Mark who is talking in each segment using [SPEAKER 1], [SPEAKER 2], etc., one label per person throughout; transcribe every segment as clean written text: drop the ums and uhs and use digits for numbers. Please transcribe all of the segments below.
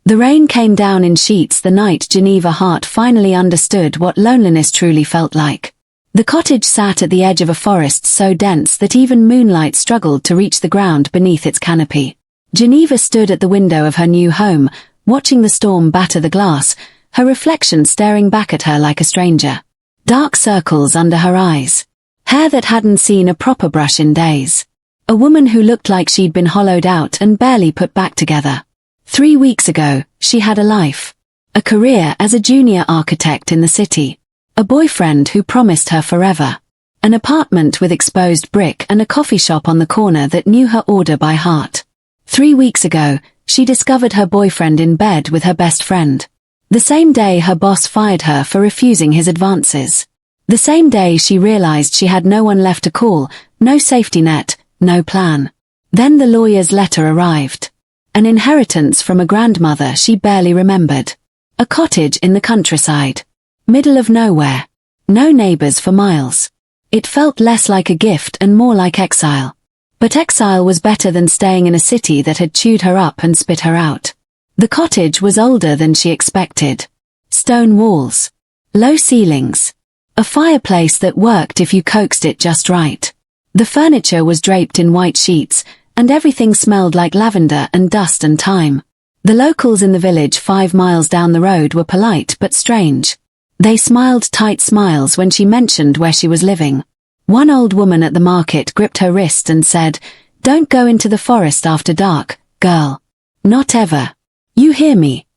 [SPEAKER 1] The rain came down in sheets the night Lena Hart finally understood what loneliness truly felt like. The cottage sat at the edge of a forest so dense that even moonlight struggled to reach the ground beneath its canopy. Lena stood at the window of her new home, watching the storm batter the glass, her reflection staring back at her like a stranger. Dark circles under her eyes. Hair that hadn't seen a proper brush in days. A woman who looked like she'd been hollowed out and barely put back together. 3 weeks ago, she had a life. A career as a junior architect in the city. A boyfriend who promised her forever. An apartment with exposed brick and a coffee shop on the corner that knew her order by heart. 3 weeks ago, she discovered her boyfriend in bed with her best friend. The same day her boss fired her for refusing his advances. The same day she realized she had no one left to call, no safety net, no plan. Then the lawyer's letter arrived. An inheritance from a grandmother she barely remembered. A cottage in the countryside. Middle of nowhere. No neighbors for miles. It felt less like a gift and more like exile. But exile was better than staying in a city that had chewed her up and spit her out. The cottage was older than she expected. Stone walls. Low ceilings. A fireplace that worked if you coaxed it just right. The furniture was draped in white sheets, and everything smelled like lavender and dust and thyme. The locals in the village 5 miles down the road were polite but strange. They smiled tight smiles when she mentioned where she was living. One old woman at the market gripped her wrist and said, "Don't go into the forest after dark, girl. Not ever. You hear me?"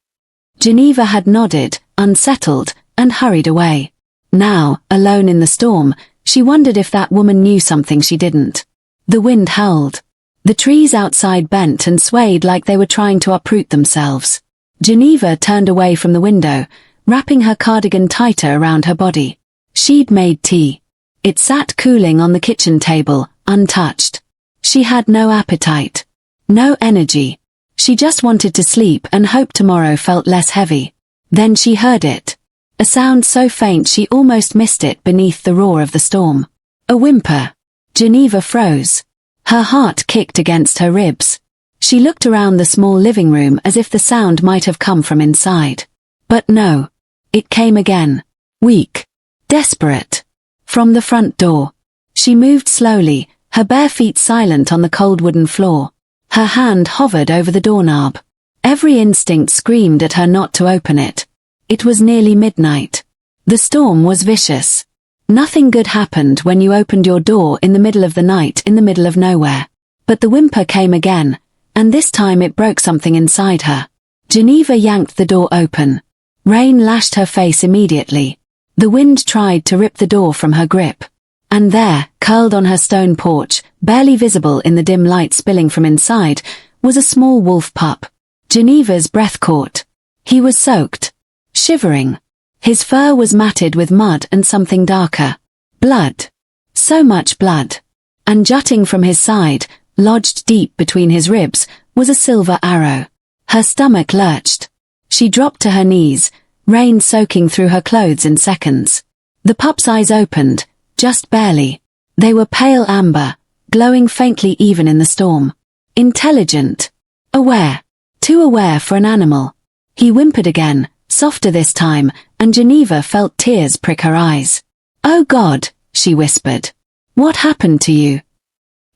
[SPEAKER 1] Lena had nodded, unsettled, and hurried away. Now, alone in the storm, she wondered if that woman knew something she didn't. The wind howled. The trees outside bent and swayed like they were trying to uproot themselves. Lena turned away from the window, wrapping her cardigan tighter around her body. She'd made tea. It sat cooling on the kitchen table, untouched. She had no appetite. No energy. She just wanted to sleep and hope tomorrow felt less heavy. Then she heard it. A sound so faint she almost missed it beneath the roar of the storm. A whimper. Lena froze. Her heart kicked against her ribs. She looked around the small living room as if the sound might have come from inside. But no. It came again. Weak. Desperate. From the front door. She moved slowly, her bare feet silent on the cold wooden floor. Her hand hovered over the doorknob. Every instinct screamed at her not to open it. It was nearly midnight. The storm was vicious. Nothing good happened when you opened your door in the middle of the night in the middle of nowhere. But the whimper came again, and this time it broke something inside her. Lena yanked the door open. Rain lashed her face immediately. The wind tried to rip the door from her grip. And there, curled on her stone porch, barely visible in the dim light spilling from inside, was a small wolf pup. Lena's breath caught. He was soaked. Shivering. His fur was matted with mud and something darker. Blood. So much blood. And jutting from his side, lodged deep between his ribs, was a silver arrow. Her stomach lurched. She dropped to her knees, rain soaking through her clothes in seconds. The pup's eyes opened, just barely. They were pale amber, glowing faintly even in the storm. Intelligent. Aware. Too aware for an animal. He whimpered again, softer this time, and Lena felt tears prick her eyes. "Oh God," she whispered. "What happened to you?"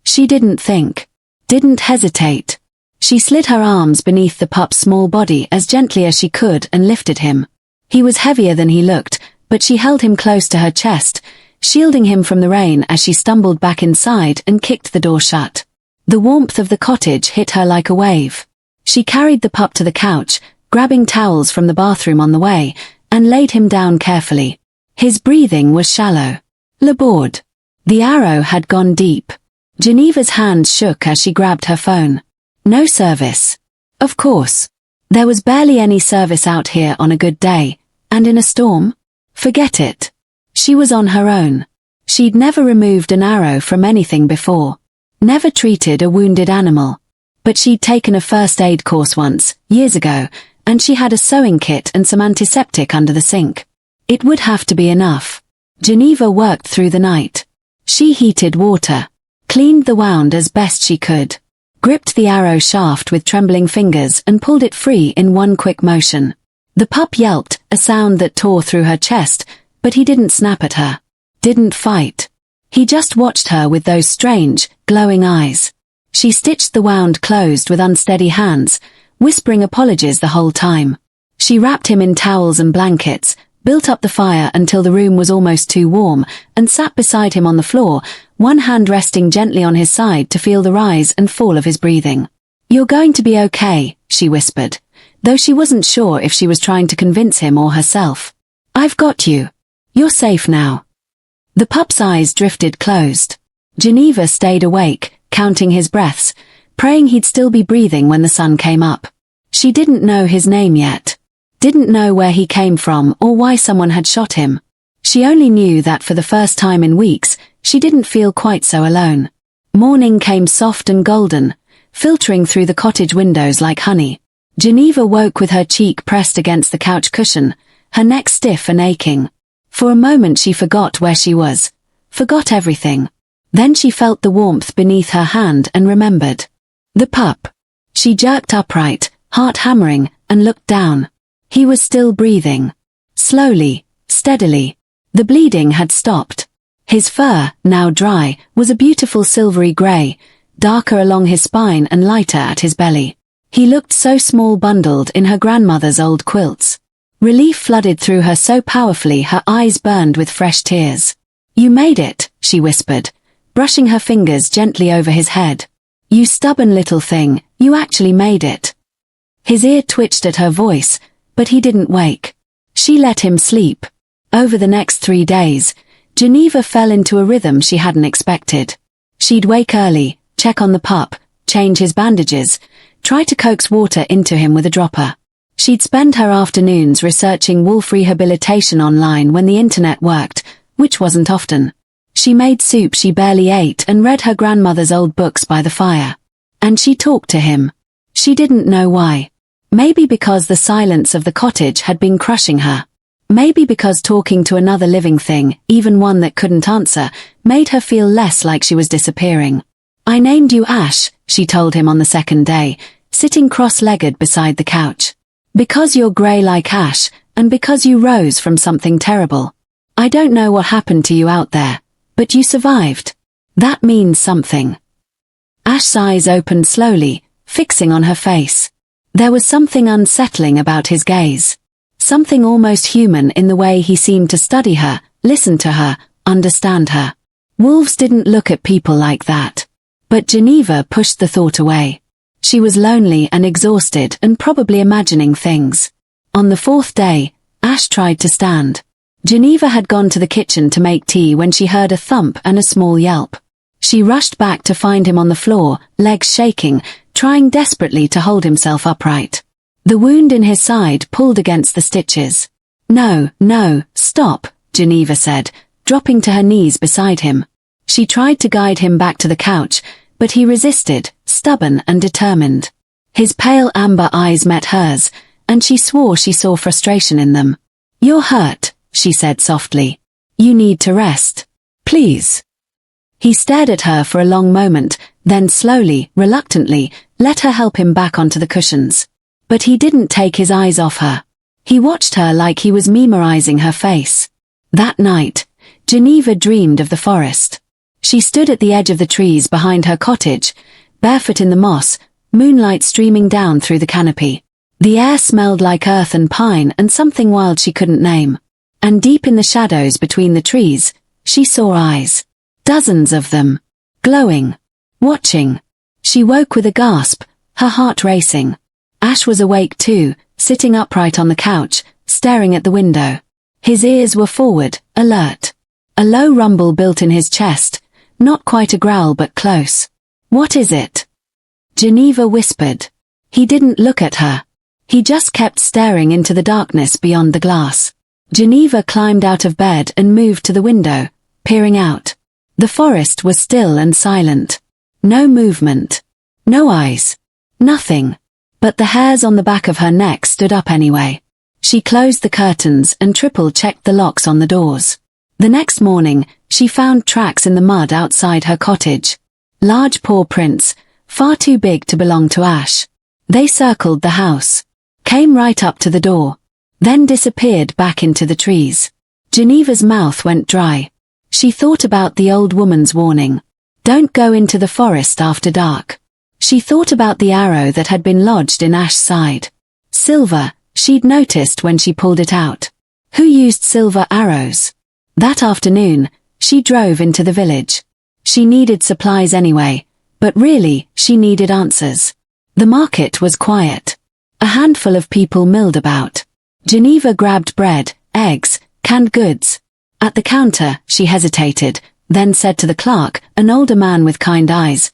[SPEAKER 1] She didn't think. Didn't hesitate. She slid her arms beneath the pup's small body as gently as she could and lifted him. He was heavier than he looked, but she held him close to her chest, shielding him from the rain as she stumbled back inside and kicked the door shut. The warmth of the cottage hit her like a wave. She carried the pup to the couch, grabbing towels from the bathroom on the way, and laid him down carefully. His breathing was shallow. Labored. The arrow had gone deep. Lena's hand shook as she grabbed her phone. No service. Of course. There was barely any service out here on a good day, and in a storm? Forget it. She was on her own. She'd never removed an arrow from anything before. Never treated a wounded animal. But she'd taken a first aid course once, years ago, and she had a sewing kit and some antiseptic under the sink. It would have to be enough. Lena worked through the night. She heated water. Cleaned the wound as best she could. gripped the arrow shaft with trembling fingers and pulled it free in one quick motion. The pup yelped, a sound that tore through her chest, but he didn't snap at her. Didn't fight. He just watched her with those strange, glowing eyes. She stitched the wound closed with unsteady hands, whispering apologies the whole time. She wrapped him in towels and blankets, built up the fire until the room was almost too warm, and sat beside him on the floor, one hand resting gently on his side to feel the rise and fall of his breathing. "You're going to be okay," she whispered, though she wasn't sure if she was trying to convince him or herself. "I've got you. You're safe now." The pup's eyes drifted closed. Geneva stayed awake, counting his breaths, praying he'd still be breathing when the sun came up. She didn't know his name yet. Didn't know where he came from or why someone had shot him. She only knew that for the first time in weeks, she didn't feel quite so alone. Morning came soft and golden, filtering through the cottage windows like honey. Geneva woke with her cheek pressed against the couch cushion, her neck stiff and aching. For a moment she forgot where she was, forgot everything. Then she felt the warmth beneath her hand and remembered. The pup. She jerked upright, heart hammering, and looked down. He was still breathing. Slowly, steadily. The bleeding had stopped. His fur, now dry, was a beautiful silvery grey, darker along his spine and lighter at his belly. He looked so small bundled in her grandmother's old quilts. Relief flooded through her so powerfully her eyes burned with fresh tears. "You made it," she whispered, brushing her fingers gently over his head. "You stubborn little thing, you actually made it." His ear twitched at her voice, but he didn't wake. She let him sleep. Over the next 3 days, Geneva fell into a rhythm she hadn't expected. She'd wake early, check on the pup, change his bandages, try to coax water into him with a dropper. She'd spend her afternoons researching wolf rehabilitation online when the internet worked, which wasn't often. She made soup she barely ate and read her grandmother's old books by the fire. And she talked to him. She didn't know why. Maybe because the silence of the cottage had been crushing her. Maybe because talking to another living thing, even one that couldn't answer, made her feel less like she was disappearing. "I named you Ash," she told him on the second day, sitting cross-legged beside the couch. "Because you're grey like ash, and because you rose from something terrible. I don't know what happened to you out there, but you survived. That means something." Ash's eyes opened slowly, fixing on her face. There was something unsettling about his gaze. Something almost human in the way he seemed to study her, listen to her, understand her. Wolves didn't look at people like that. But Geneva pushed the thought away. She was lonely and exhausted and probably imagining things. On the 4th day, Ash tried to stand. Geneva had gone to the kitchen to make tea when she heard a thump and a small yelp. She rushed back to find him on the floor, legs shaking, trying desperately to hold himself upright. The wound in his side pulled against the stitches. "No, no, stop," Geneva said, dropping to her knees beside him. She tried to guide him back to the couch, but he resisted, stubborn and determined. His pale amber eyes met hers, and she swore she saw frustration in them. "You're hurt," she said softly. "You need to rest. Please." He stared at her for a long moment, then slowly, reluctantly, let her help him back onto the cushions. But he didn't take his eyes off her. He watched her like he was memorizing her face. That night, Geneva dreamed of the forest. She stood at the edge of the trees behind her cottage, barefoot in the moss, moonlight streaming down through the canopy. The air smelled like earth and pine and something wild she couldn't name. And deep in the shadows between the trees, she saw eyes. Dozens of them. Glowing. Watching. She woke with a gasp, her heart racing. Ash was awake too, sitting upright on the couch, staring at the window. His ears were forward, alert. A low rumble built in his chest, not quite a growl but close. "What is it?" Geneva whispered. He didn't look at her. He just kept staring into the darkness beyond the glass. Geneva climbed out of bed and moved to the window, peering out. The forest was still and silent. No movement. No eyes. Nothing. But the hairs on the back of her neck stood up anyway. She closed the curtains and triple-checked the locks on the doors. The next morning, she found tracks in the mud outside her cottage. Large paw prints, far too big to belong to Ash. They circled the house, came right up to the door, then disappeared back into the trees. Geneva's mouth went dry. She thought about the old woman's warning. Don't go into the forest after dark. She thought about the arrow that had been lodged in Ash's side. Silver, she'd noticed when she pulled it out. Who used silver arrows? That afternoon, she drove into the village. She needed supplies anyway, but really, she needed answers. The market was quiet. A handful of people milled about. Geneva grabbed bread, eggs, canned goods. At the counter, she hesitated, then said to the clerk, an older man with kind eyes,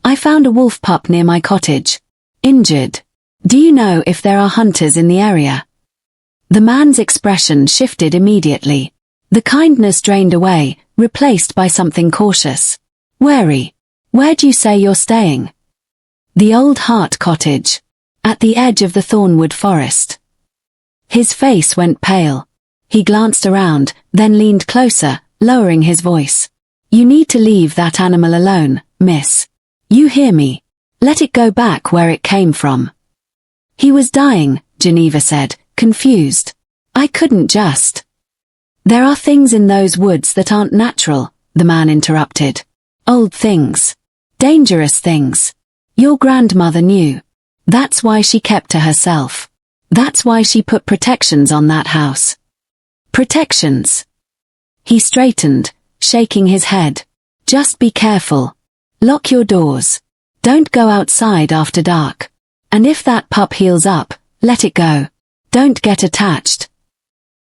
[SPEAKER 1] I found a wolf pup near my cottage. Injured. Do you know if there are hunters in the area? The man's expression shifted immediately. The kindness drained away, replaced by something cautious. Wary. Where'd you say you're staying? The old Hart cottage. At the edge of the Thornwood forest. His face went pale. He glanced around, then leaned closer, lowering his voice. You need to leave that animal alone, miss. You hear me? Let it go back where it came from. He was dying, Geneva said, confused. I couldn't just. There are things in those woods that aren't natural, the man interrupted. Old things. Dangerous things. Your grandmother knew. That's why she kept to herself. That's why she put protections on that house. Protections. He straightened, shaking his head. Just be careful. Lock your doors. Don't go outside after dark. And if that pup heals up, let it go. Don't get attached.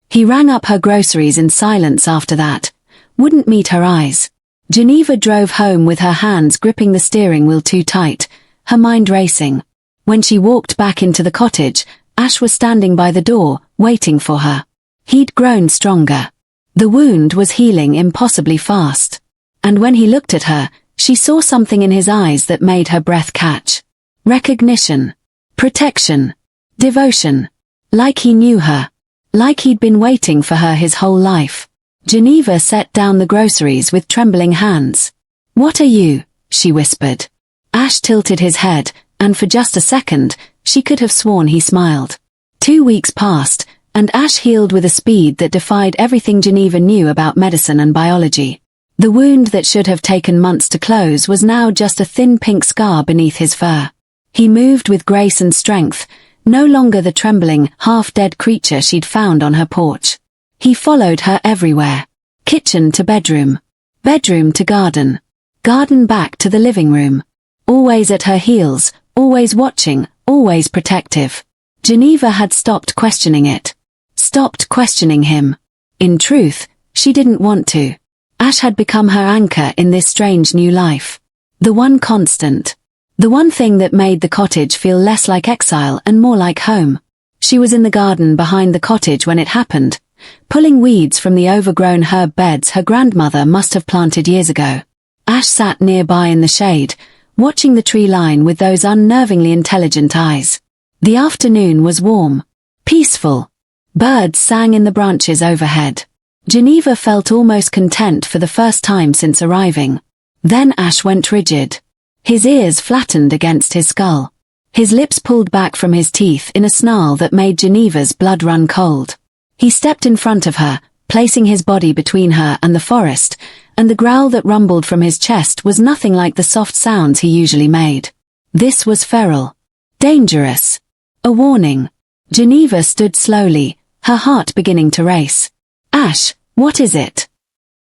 [SPEAKER 1] He rang up her groceries in silence after that. Wouldn't meet her eyes. Geneva drove home with her hands gripping the steering wheel too tight, her mind racing. When she walked back into the cottage, Ash was standing by the door, waiting for her. He'd grown stronger. The wound was healing impossibly fast. And when he looked at her, she saw something in his eyes that made her breath catch. Recognition. Protection. Devotion. Like he knew her. Like he'd been waiting for her his whole life. Geneva set down the groceries with trembling hands. What are you? She whispered. Ash tilted his head, and for just a second, she could have sworn he smiled. 2 weeks passed, and Ash healed with a speed that defied everything Geneva knew about medicine and biology. The wound that should have taken months to close was now just a thin pink scar beneath his fur. He moved with grace and strength, no longer the trembling, half-dead creature she'd found on her porch. He followed her everywhere. Kitchen to bedroom. Bedroom to garden. Garden back to the living room. Always at her heels, always watching, always protective. Geneva had stopped questioning it. Stopped questioning him. In truth, she didn't want to. Ash had become her anchor in this strange new life. The one constant. The one thing that made the cottage feel less like exile and more like home. She was in the garden behind the cottage when it happened, pulling weeds from the overgrown herb beds her grandmother must have planted years ago. Ash sat nearby in the shade, watching the tree line with those unnervingly intelligent eyes. The afternoon was warm. Peaceful. Birds sang in the branches overhead. Geneva felt almost content for the first time since arriving. Then Ash went rigid. His ears flattened against his skull. His lips pulled back from his teeth in a snarl that made Geneva's blood run cold. He stepped in front of her, placing his body between her and the forest, and the growl that rumbled from his chest was nothing like the soft sounds he usually made. This was feral. Dangerous. A warning. Geneva stood slowly, her heart beginning to race. Ash, what is it?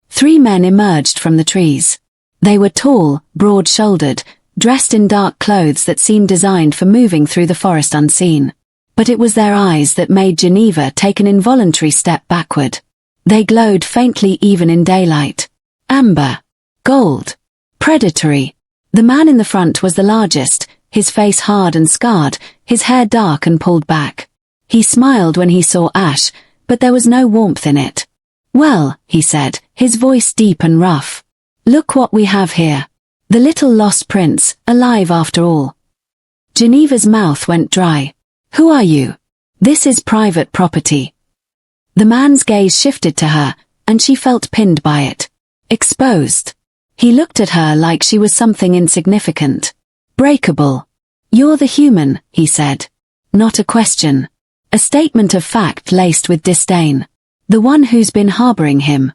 [SPEAKER 1] 3 men emerged from the trees. They were tall, broad-shouldered, dressed in dark clothes that seemed designed for moving through the forest unseen. But it was their eyes that made Geneva take an involuntary step backward. They glowed faintly even in daylight. Amber. Gold. Predatory. The man in the front was the largest, his face hard and scarred, his hair dark and pulled back. He smiled when he saw Ash, but there was no warmth in it. Well, he said, his voice deep and rough. Look what we have here. The little lost prince, alive after all. Geneva's mouth went dry. Who are you? This is private property. The man's gaze shifted to her, and she felt pinned by it. Exposed. He looked at her like she was something insignificant. Breakable. You're the human, he said. Not a question. A statement of fact laced with disdain. The one who's been harboring him.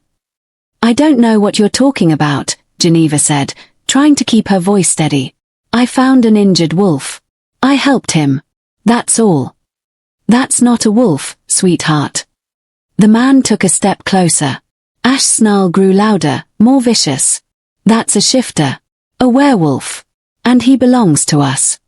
[SPEAKER 1] I don't know what you're talking about, Geneva said, trying to keep her voice steady. I found an injured wolf. I helped him. That's all. That's not a wolf, sweetheart. The man took a step closer. Ash's snarl grew louder, more vicious. That's a shifter. A werewolf. And he belongs to us.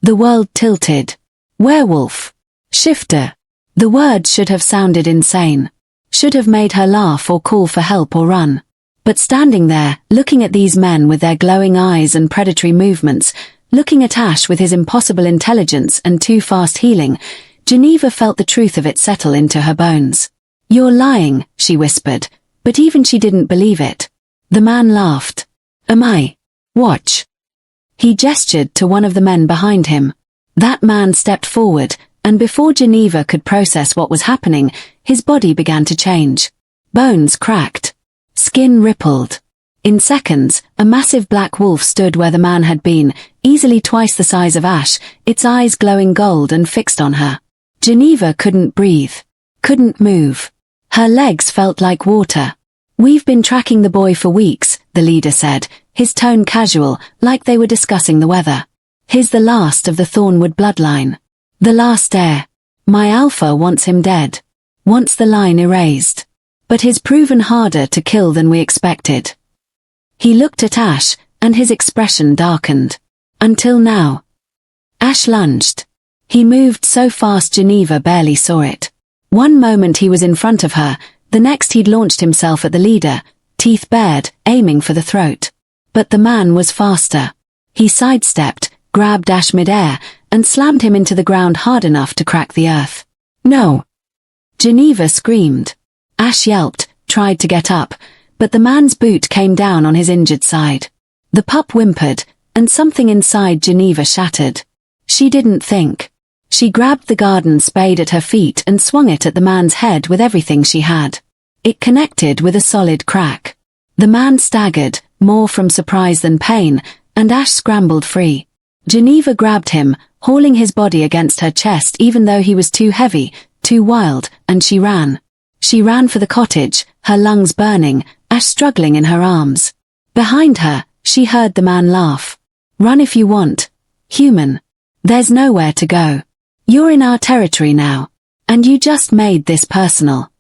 [SPEAKER 1] The world tilted. Werewolf. Shifter. The word should have sounded insane. Should have made her laugh or call for help or run. But standing there, looking at these men with their glowing eyes and predatory movements, looking at Ash with his impossible intelligence and too fast healing, Geneva felt the truth of it settle into her bones. You're lying, she whispered, but even she didn't believe it. The man laughed. Am I? Watch. He gestured to one of the men behind him. That man stepped forward, and before Geneva could process what was happening, his body began to change. Bones cracked. Skin rippled. In seconds, a massive black wolf stood where the man had been, easily twice the size of Ash, its eyes glowing gold and fixed on her. Geneva couldn't breathe. Couldn't move. Her legs felt like water. We've been tracking the boy for weeks, the leader said, his tone casual, like they were discussing the weather. He's the last of the Thornwood bloodline. The last heir. My alpha wants him dead. Wants the line erased. But he's proven harder to kill than we expected. He looked at Ash, and his expression darkened. Until now. Ash lunged. He moved so fast Geneva barely saw it. One moment he was in front of her, the next he'd launched himself at the leader, teeth bared, aiming for the throat. But the man was faster. He sidestepped, grabbed Ash mid-air, and slammed him into the ground hard enough to crack the earth. No! Geneva screamed. Ash yelped, tried to get up, but the man's boot came down on his injured side. The pup whimpered, and something inside Geneva shattered. She didn't think. She grabbed the garden spade at her feet and swung it at the man's head with everything she had. It connected with a solid crack. The man staggered, more from surprise than pain, and Ash scrambled free. Geneva grabbed him, hauling his body against her chest even though he was too heavy, too wild, and she ran. She ran for the cottage, her lungs burning, Ash struggling in her arms. Behind her, she heard the man laugh. Run if you want. Human. There's nowhere to go. You're in our territory now. And you just made this personal.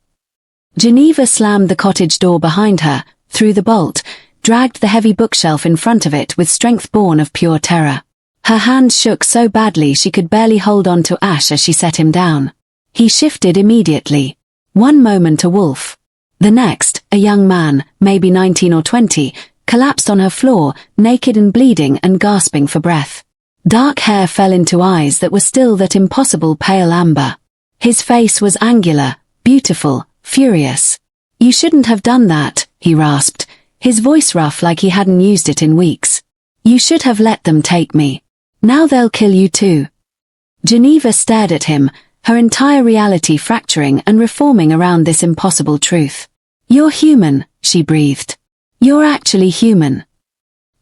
[SPEAKER 1] Geneva slammed the cottage door behind her, threw the bolt, dragged the heavy bookshelf in front of it with strength born of pure terror. Her hands shook so badly she could barely hold on to Ash as she set him down. He shifted immediately. One moment a wolf. The next, a young man, maybe 19 or 20, collapsed on her floor, naked and bleeding and gasping for breath. Dark hair fell into eyes that were still that impossible pale amber. His face was angular, beautiful, furious. You shouldn't have done that, he rasped, his voice rough like he hadn't used it in weeks. You should have let them take me. Now they'll kill you too. Geneva stared at him, her entire reality fracturing and reforming around this impossible truth. You're human, she breathed. You're actually human.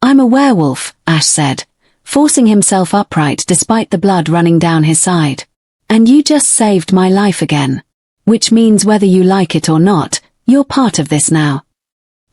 [SPEAKER 1] I'm a werewolf, Ash said, forcing himself upright despite the blood running down his side. And you just saved my life again. Which means whether you like it or not, you're part of this now.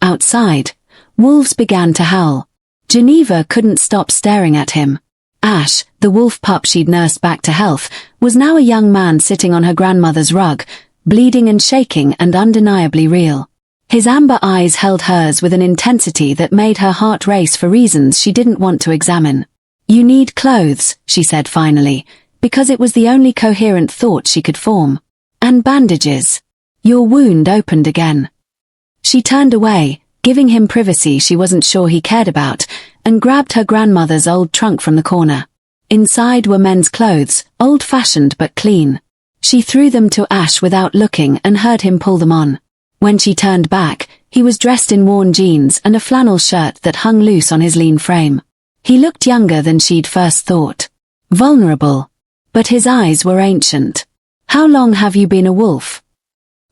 [SPEAKER 1] Outside, wolves began to howl. Geneva couldn't stop staring at him. Ash, the wolf pup she'd nursed back to health, was now a young man sitting on her grandmother's rug, bleeding and shaking and undeniably real. His amber eyes held hers with an intensity that made her heart race for reasons she didn't want to examine. You need clothes, she said finally, because it was the only coherent thought she could form. And bandages. Your wound opened again. She turned away, giving him privacy she wasn't sure he cared about, and grabbed her grandmother's old trunk from the corner. Inside were men's clothes, old-fashioned but clean. She threw them to Ash without looking and heard him pull them on. When she turned back, he was dressed in worn jeans and a flannel shirt that hung loose on his lean frame. He looked younger than she'd first thought. Vulnerable. But his eyes were ancient. How long have you been a wolf?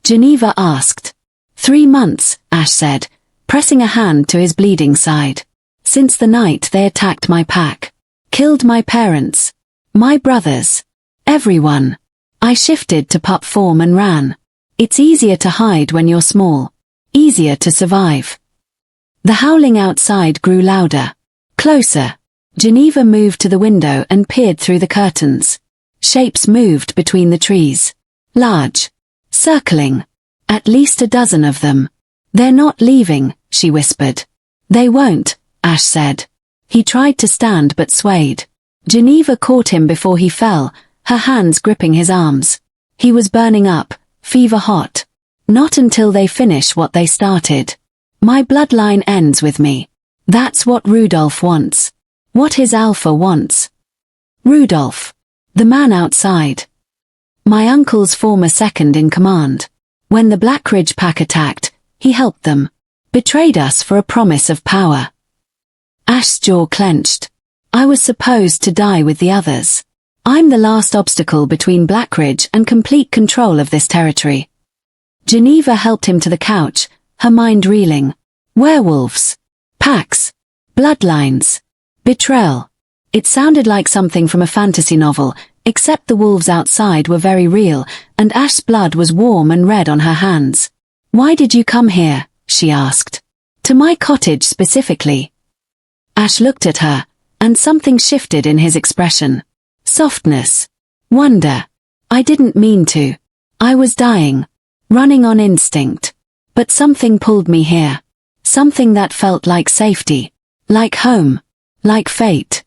[SPEAKER 1] Geneva asked. 3 months, Ash said, pressing a hand to his bleeding side. Since the night they attacked my pack. Killed my parents. My brothers. Everyone. I shifted to pup form and ran. It's easier to hide when you're small. Easier to survive. The howling outside grew louder. Closer. Geneva moved to the window and peered through the curtains. Shapes moved between the trees. Large. Circling. At least a dozen of them. They're not leaving, she whispered. They won't, Ash said. He tried to stand but swayed. Geneva caught him before he fell, her hands gripping his arms. He was burning up, fever hot. Not until they finish what they started. My bloodline ends with me. That's what Rudolph wants. What his alpha wants. Rudolph. The man outside. My uncle's former second in command. When the Blackridge pack attacked, he helped them. Betrayed us for a promise of power. Ash's jaw clenched. I was supposed to die with the others. I'm the last obstacle between Blackridge and complete control of this territory. Geneva helped him to the couch, her mind reeling. Werewolves. Packs. Bloodlines. Betrayal. It sounded like something from a fantasy novel, except the wolves outside were very real, and Ash's blood was warm and red on her hands. Why did you come here? She asked. To my cottage specifically. Ash looked at her, and something shifted in his expression. Softness. Wonder. I didn't mean to. I was dying. Running on instinct. But something pulled me here. Something that felt like safety. Like home. Like fate.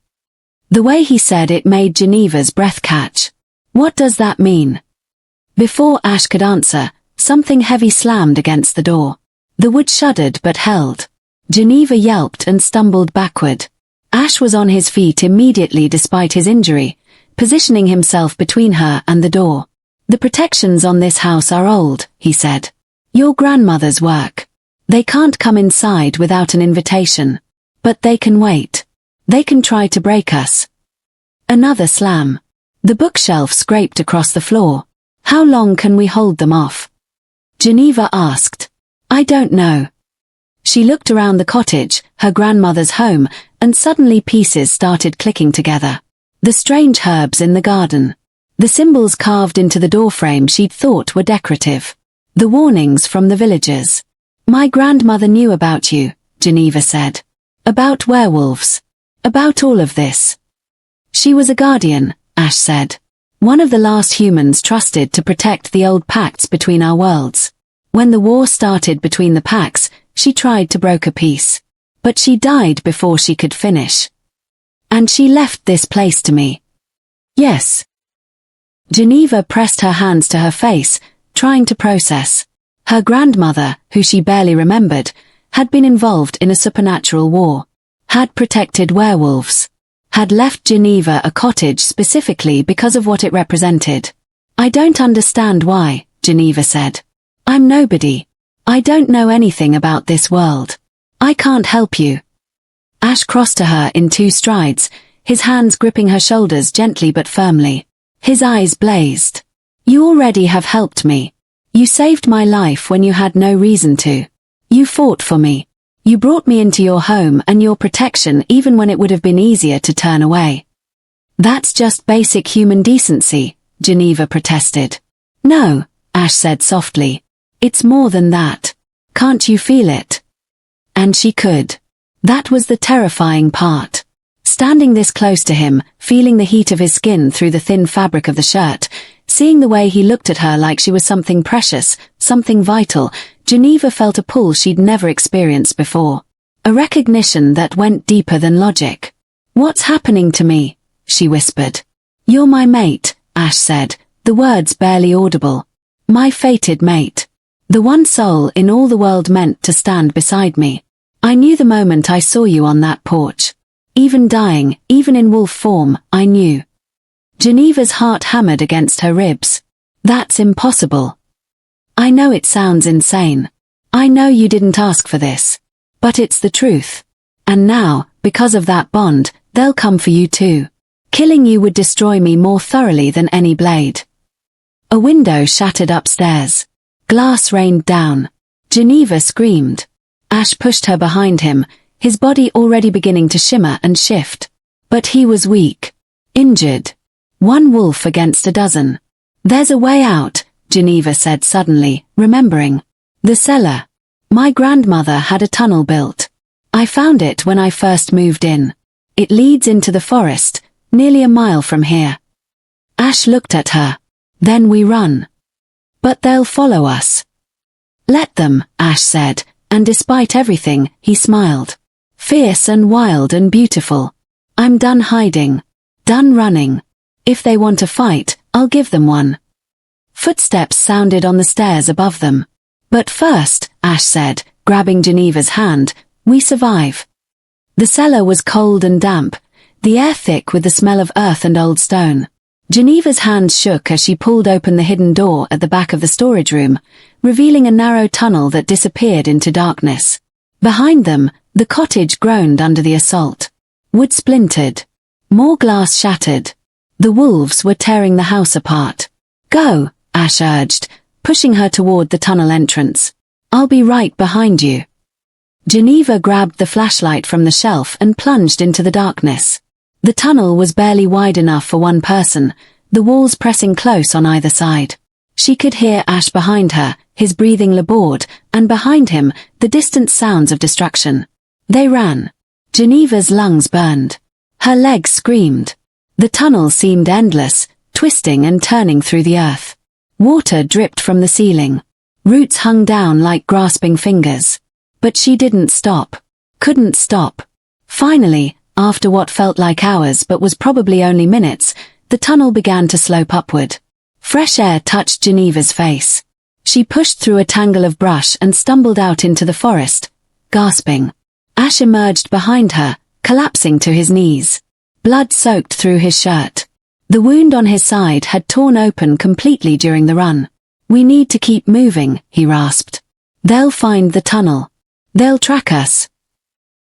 [SPEAKER 1] The way he said it made Geneva's breath catch. What does that mean? Before Ash could answer, something heavy slammed against the door. The wood shuddered but held. Geneva yelped and stumbled backward. Ash was on his feet immediately despite his injury, positioning himself between her and the door. The protections on this house are old, he said. Your grandmother's work. They can't come inside without an invitation. But they can wait. They can try to break us. Another slam. The bookshelf scraped across the floor. How long can we hold them off? Geneva asked. I don't know. She looked around the cottage, her grandmother's home, and suddenly pieces started clicking together. The strange herbs in the garden. The symbols carved into the doorframe she'd thought were decorative. The warnings from the villagers. My grandmother knew about you, Geneva said. About werewolves. About all of this. She was a guardian, Ash said. One of the last humans trusted to protect the old pacts between our worlds. When the war started between the pacts, she tried to broker peace. But she died before she could finish. And she left this place to me. Yes. Geneva pressed her hands to her face, trying to process. Her grandmother, who she barely remembered, had been involved in a supernatural war. Had protected werewolves. Had left Geneva a cottage specifically because of what it represented. I don't understand why, Geneva said. I'm nobody. I don't know anything about this world. I can't help you. Ash crossed to her in 2 strides, his hands gripping her shoulders gently but firmly. His eyes blazed. You already have helped me. You saved my life when you had no reason to. You fought for me. You brought me into your home and your protection even when it would have been easier to turn away. That's just basic human decency, Geneva protested. No, Ash said softly. It's more than that. Can't you feel it? And she could. That was the terrifying part. Standing this close to him, feeling the heat of his skin through the thin fabric of the shirt, seeing the way he looked at her like she was something precious, something vital, Geneva felt a pull she'd never experienced before. A recognition that went deeper than logic. What's happening to me? She whispered. You're my mate, Ash said, the words barely audible. My fated mate. The one soul in all the world meant to stand beside me. I knew the moment I saw you on that porch. Even dying, even in wolf form, I knew. Geneva's heart hammered against her ribs. That's impossible. I know it sounds insane. I know you didn't ask for this. But it's the truth. And now, because of that bond, they'll come for you too. Killing you would destroy me more thoroughly than any blade. A window shattered upstairs. Glass rained down. Geneva screamed. Ash pushed her behind him, his body already beginning to shimmer and shift. But he was weak. Injured. One wolf against a dozen. There's a way out, Geneva said suddenly, remembering. The cellar. My grandmother had a tunnel built. I found it when I first moved in. It leads into the forest, nearly a mile from here. Ash looked at her. Then we run. But they'll follow us. Let them, Ash said, and despite everything, he smiled. Fierce and wild and beautiful. I'm done hiding. Done running. If they want a fight, I'll give them one. Footsteps sounded on the stairs above them. But first, Ash said, grabbing Geneva's hand, we survive. The cellar was cold and damp, the air thick with the smell of earth and old stone. Geneva's hands shook as she pulled open the hidden door at the back of the storage room, revealing a narrow tunnel that disappeared into darkness. Behind them, the cottage groaned under the assault. Wood splintered. More glass shattered. The wolves were tearing the house apart. Go, Ash urged, pushing her toward the tunnel entrance. I'll be right behind you. Geneva grabbed the flashlight from the shelf and plunged into the darkness. The tunnel was barely wide enough for one person, the walls pressing close on either side. She could hear Ash behind her, his breathing labored, and behind him, the distant sounds of destruction. They ran. Geneva's lungs burned. Her legs screamed. The tunnel seemed endless, twisting and turning through the earth. Water dripped from the ceiling. Roots hung down like grasping fingers. But she didn't stop. Couldn't stop. Finally, after what felt like hours but was probably only minutes, the tunnel began to slope upward. Fresh air touched Geneva's face. She pushed through a tangle of brush and stumbled out into the forest, gasping. Ash emerged behind her, collapsing to his knees. Blood soaked through his shirt. The wound on his side had torn open completely during the run. We need to keep moving, he rasped. They'll find the tunnel. They'll track us.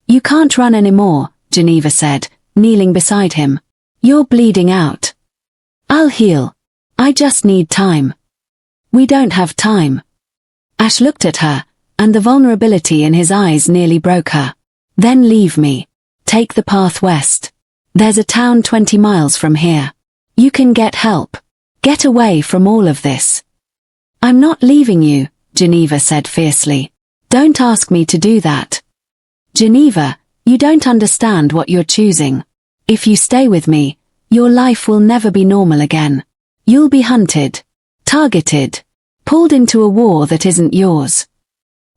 [SPEAKER 1] You can't run anymore, Geneva said, kneeling beside him. You're bleeding out. I'll heal. I just need time. We don't have time. Ash looked at her, and the vulnerability in his eyes nearly broke her. Then leave me. Take the path west. There's a town 20 miles from here. You can get help. Get away from all of this. I'm not leaving you, Geneva said fiercely. Don't ask me to do that. Geneva, you don't understand what you're choosing. If you stay with me, your life will never be normal again. You'll be hunted, targeted, pulled into a war that isn't yours.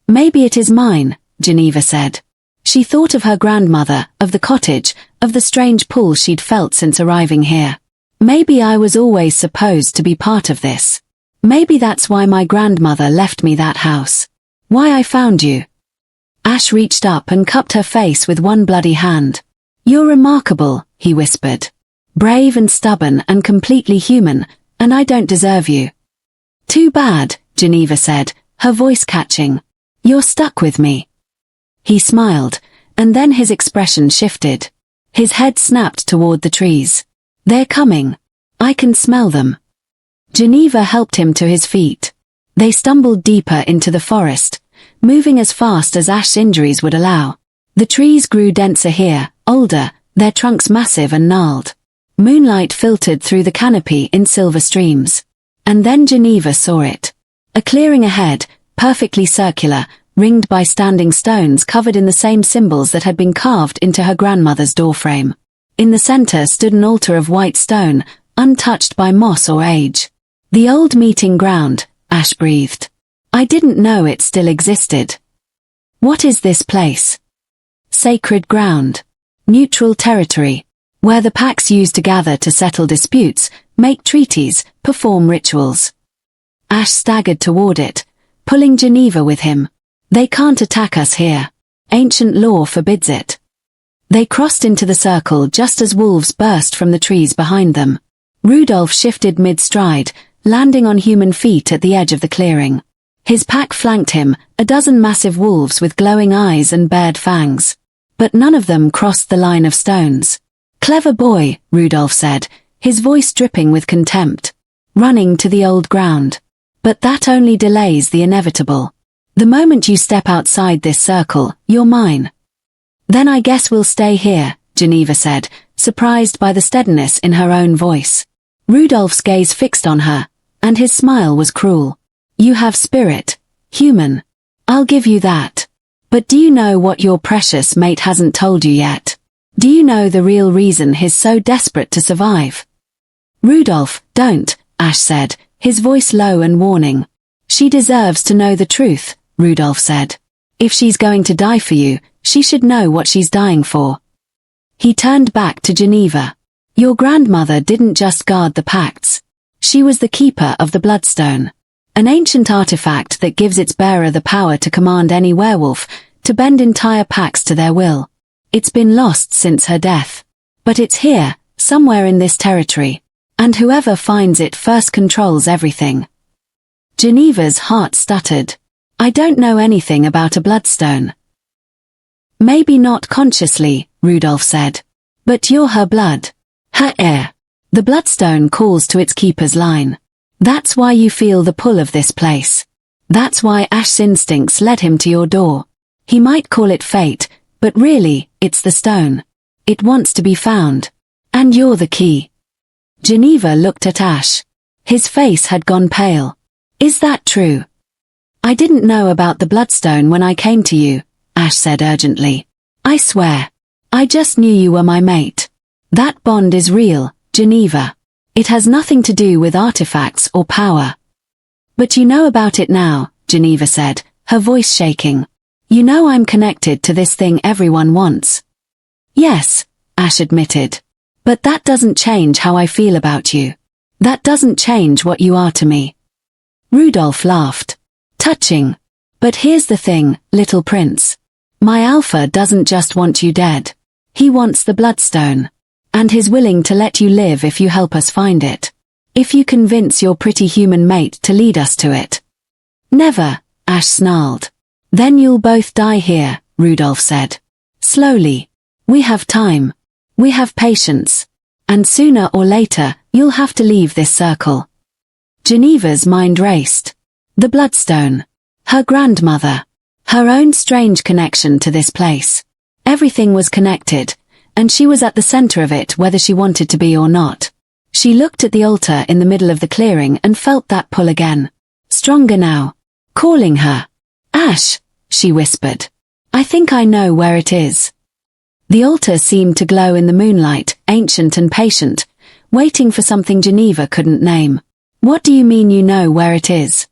[SPEAKER 1] Maybe it is mine, Geneva said. She thought of her grandmother, of the cottage, of the strange pull she'd felt since arriving here. Maybe I was always supposed to be part of this. Maybe that's why my grandmother left me that house. Why I found you. Ash reached up and cupped her face with one bloody hand. You're remarkable, he whispered. Brave and stubborn and completely human, and I don't deserve you. Too bad, Geneva said, her voice catching. You're stuck with me. He smiled, and then his expression shifted. His head snapped toward the trees. They're coming. I can smell them. Geneva helped him to his feet. They stumbled deeper into the forest, moving as fast as Ash's injuries would allow. The trees grew denser here, older, their trunks massive and gnarled. Moonlight filtered through the canopy in silver streams. And then Geneva saw it. A clearing ahead, perfectly circular, ringed by standing stones covered in the same symbols that had been carved into her grandmother's doorframe. In the center stood an altar of white stone, untouched by moss or age. The old meeting ground, Ash breathed. I didn't know it still existed. What is this place? Sacred ground. Neutral territory. Where the packs used to gather to settle disputes, make treaties, perform rituals. Ash staggered toward it, pulling Geneva with him. They can't attack us here. Ancient law forbids it. They crossed into the circle just as wolves burst from the trees behind them. Rudolph shifted mid-stride, landing on human feet at the edge of the clearing. His pack flanked him, a dozen massive wolves with glowing eyes and bared fangs. But none of them crossed the line of stones. Clever boy, Rudolph said, his voice dripping with contempt. Running to the old ground. But that only delays the inevitable. The moment you step outside this circle, you're mine. Then I guess we'll stay here, Geneva said, surprised by the steadiness in her own voice. Rudolph's gaze fixed on her, and his smile was cruel. You have spirit, human. I'll give you that. But do you know what your precious mate hasn't told you yet? Do you know the real reason he's so desperate to survive? Rudolph, don't, Ash said, his voice low and warning. She deserves to know the truth, Rudolph said. If she's going to die for you, she should know what she's dying for. He turned back to Geneva. Your grandmother didn't just guard the pacts. She was the keeper of the Bloodstone. An ancient artifact that gives its bearer the power to command any werewolf, to bend entire packs to their will. It's been lost since her death. But it's here, somewhere in this territory. And whoever finds it first controls everything. Geneva's heart stuttered. I don't know anything about a Bloodstone. Maybe not consciously, Rudolph said. But you're her blood. Her heir. The Bloodstone calls to its keeper's line. That's why you feel the pull of this place. That's why Ash's instincts led him to your door. He might call it fate, but really, it's the stone. It wants to be found. And you're the key. Geneva looked at Ash. His face had gone pale. Is that true? I didn't know about the Bloodstone when I came to you, Ash said urgently. I swear. I just knew you were my mate. That bond is real, Geneva. It has nothing to do with artifacts or power. But you know about it now, Geneva said, her voice shaking. You know I'm connected to this thing everyone wants. Yes, Ash admitted. But that doesn't change how I feel about you. That doesn't change what you are to me. Rudolph laughed. Touching. But here's the thing, little prince. My alpha doesn't just want you dead. He wants the Bloodstone. And he's willing to let you live if you help us find it. If you convince your pretty human mate to lead us to it. Never, Ash snarled. Then you'll both die here, Rudolph said. Slowly. We have time. We have patience. And sooner or later, you'll have to leave this circle. Geneva's mind raced. The Bloodstone. Her grandmother. Her own strange connection to this place. Everything was connected, and she was at the center of it whether she wanted to be or not. She looked at the altar in the middle of the clearing and felt that pull again. Stronger now. Calling her. Ash, she whispered. I think I know where it is. The altar seemed to glow in the moonlight, ancient and patient, waiting for something Geneva couldn't name. What do you mean you know where it is?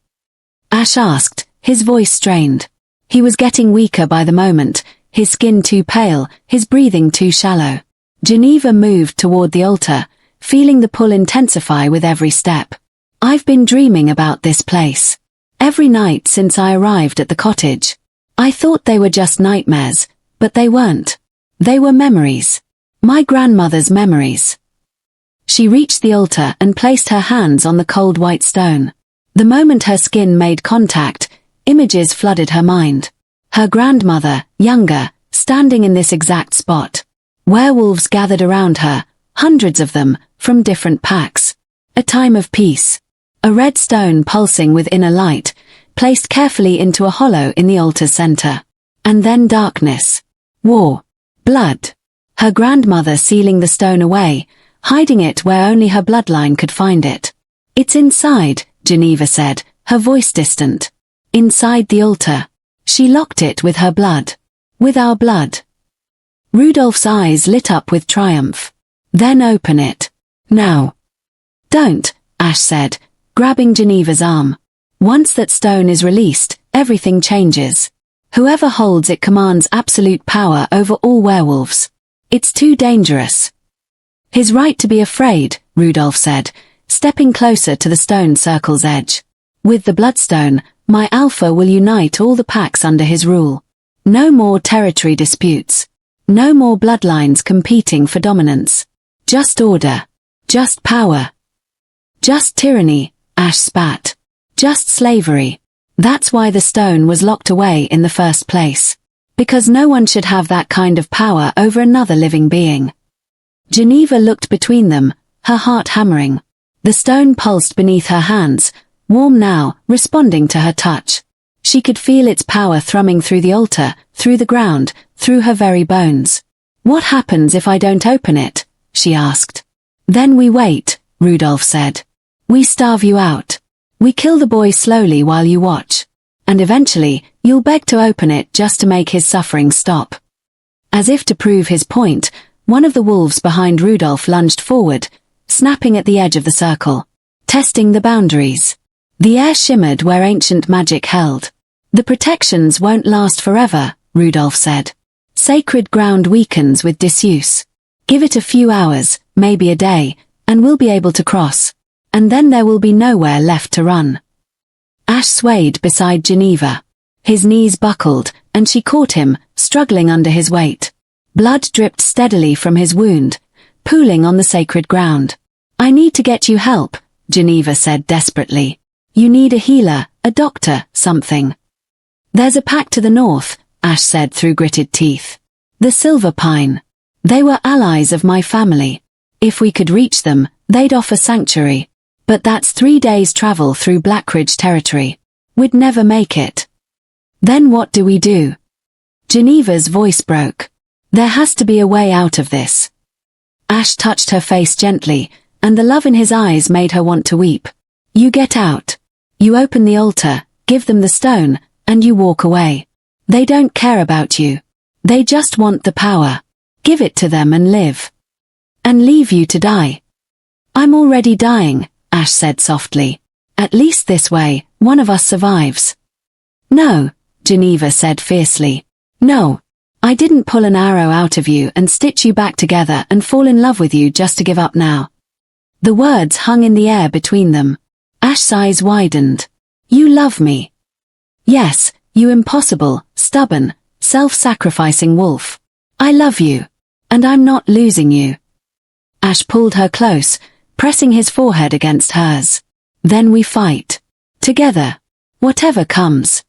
[SPEAKER 1] Ash asked, his voice strained. He was getting weaker by the moment, his skin too pale, his breathing too shallow. Geneva moved toward the altar, feeling the pull intensify with every step. I've been dreaming about this place. Every night since I arrived at the cottage. I thought they were just nightmares, but they weren't. They were memories. My grandmother's memories. She reached the altar and placed her hands on the cold white stone. The moment her skin made contact, images flooded her mind. Her grandmother, younger, standing in this exact spot. Werewolves gathered around her, hundreds of them, from different packs. A time of peace. A red stone pulsing with inner light, placed carefully into a hollow in the altar's center. And then darkness. War. Blood. Her grandmother sealing the stone away, hiding it where only her bloodline could find it. It's inside, Geneva said, her voice distant. Inside the altar. She locked it with her blood. With our blood. Rudolph's eyes lit up with triumph. Then open it. Now. Don't, Ash said, grabbing Geneva's arm. Once that stone is released, everything changes. Whoever holds it commands absolute power over all werewolves. It's too dangerous. His right to be afraid, Rudolph said, stepping closer to the stone circle's edge. With the Bloodstone, my alpha will unite all the packs under his rule. No more territory disputes. No more bloodlines competing for dominance. Just order. Just power. Just tyranny, Ash spat. Just slavery. That's why the stone was locked away in the first place. Because no one should have that kind of power over another living being. Geneva looked between them, her heart hammering. The stone pulsed beneath her hands, warm now, responding to her touch. She could feel its power thrumming through the altar, through the ground, through her very bones. What happens if I don't open it? She asked. Then we wait, Rudolph said. We starve you out. We kill the boy slowly while you watch. And eventually, you'll beg to open it just to make his suffering stop. As if to prove his point, one of the wolves behind Rudolph lunged forward, snapping at the edge of the circle, testing the boundaries. The air shimmered where ancient magic held. The protections won't last forever, Rudolph said. Sacred ground weakens with disuse. Give it a few hours, maybe a day, and we'll be able to cross. And then there will be nowhere left to run. Ash swayed beside Geneva. His knees buckled, and she caught him, struggling under his weight. Blood dripped steadily from his wound, pooling on the sacred ground. I need to get you help, Geneva said desperately. You need a healer, a doctor, something. There's a pack to the north, Ash said through gritted teeth. The Silver Pine. They were allies of my family. If we could reach them, they'd offer sanctuary. But that's 3 days' travel through Blackridge territory. We'd never make it. Then what do we do? Geneva's voice broke. There has to be a way out of this. Ash touched her face gently, and the love in his eyes made her want to weep. You get out. You open the altar, give them the stone, and you walk away. They don't care about you. They just want the power. Give it to them and live. And leave you to die. I'm already dying, Ash said softly. At least this way, one of us survives. No, Geneva said fiercely. No. I didn't pull an arrow out of you and stitch you back together and fall in love with you just to give up now. The words hung in the air between them. Ash's eyes widened. You love me. Yes, you impossible, stubborn, self-sacrificing wolf. I love you. And I'm not losing you. Ash pulled her close, pressing his forehead against hers. Then we fight. Together. Whatever comes.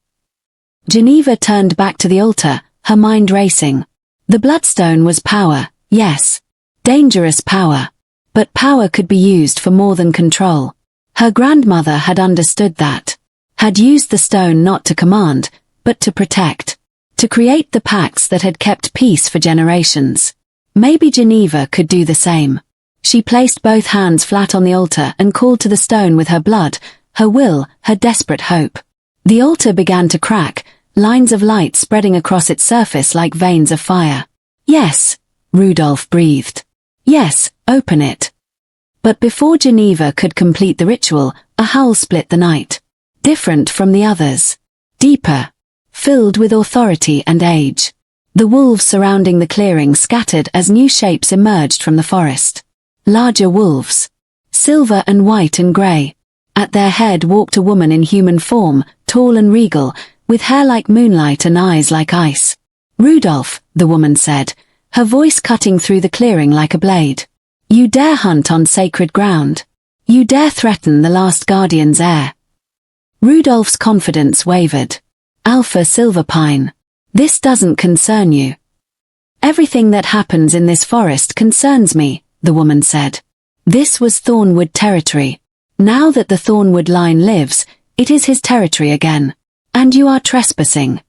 [SPEAKER 1] Geneva turned back to the altar, her mind racing. The bloodstone was power, yes. Dangerous power. But power could be used for more than control. Her grandmother had understood that. Had used the stone not to command, but to protect. To create the pacts that had kept peace for generations. Maybe Geneva could do the same. She placed both hands flat on the altar and called to the stone with her blood, her will, her desperate hope. The altar began to crack, lines of light spreading across its surface like veins of fire. Yes, Rudolph breathed. Yes, open it. But before Geneva could complete the ritual, a howl split the night. Different from the others. Deeper. Filled with authority and age. The wolves surrounding the clearing scattered as new shapes emerged from the forest. Larger wolves. Silver and white and grey. At their head walked a woman in human form, tall and regal, with hair like moonlight and eyes like ice. Rudolph, the woman said, her voice cutting through the clearing like a blade. You dare hunt on sacred ground. You dare threaten the last guardian's heir. Rudolph's confidence wavered. Alpha Silverpine. This doesn't concern you. Everything that happens in this forest concerns me, the woman said. This was Thornwood territory. Now that the Thornwood line lives, it is his territory again. And you are trespassing.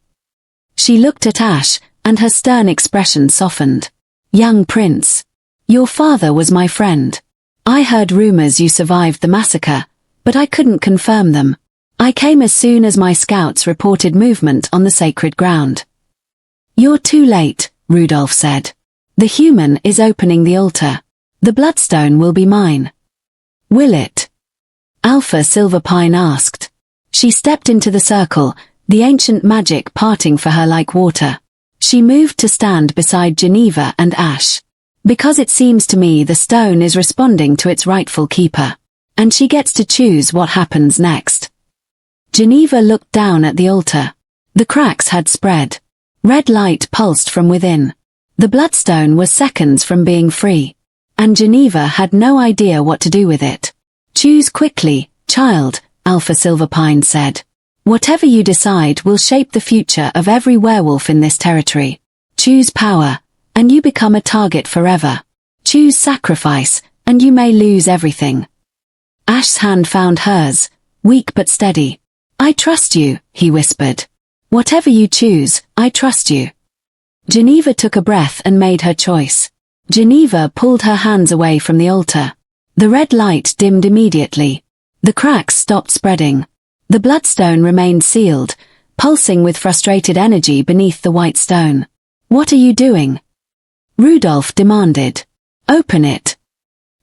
[SPEAKER 1] She looked at Ash, and her stern expression softened. Young prince. Your father was my friend. I heard rumors you survived the massacre, but I couldn't confirm them. I came as soon as my scouts reported movement on the sacred ground. You're too late, Rudolph said. The human is opening the altar. The bloodstone will be mine. Will it? Alpha Silverpine asked. She stepped into the circle, the ancient magic parting for her like water. She moved to stand beside Geneva and Ash. Because it seems to me the stone is responding to its rightful keeper. And she gets to choose what happens next. Geneva looked down at the altar. The cracks had spread. Red light pulsed from within. The bloodstone was seconds from being free. And Geneva had no idea what to do with it. Choose quickly, child, Alpha Silverpine said. Whatever you decide will shape the future of every werewolf in this territory. Choose power, and you become a target forever. Choose sacrifice, and you may lose everything. Ash's hand found hers, weak but steady. I trust you, he whispered. Whatever you choose, I trust you. Geneva took a breath and made her choice. Geneva pulled her hands away from the altar. The red light dimmed immediately. The cracks stopped spreading. The bloodstone remained sealed, pulsing with frustrated energy beneath the white stone. "What are you doing?" Rudolph demanded. "Open it."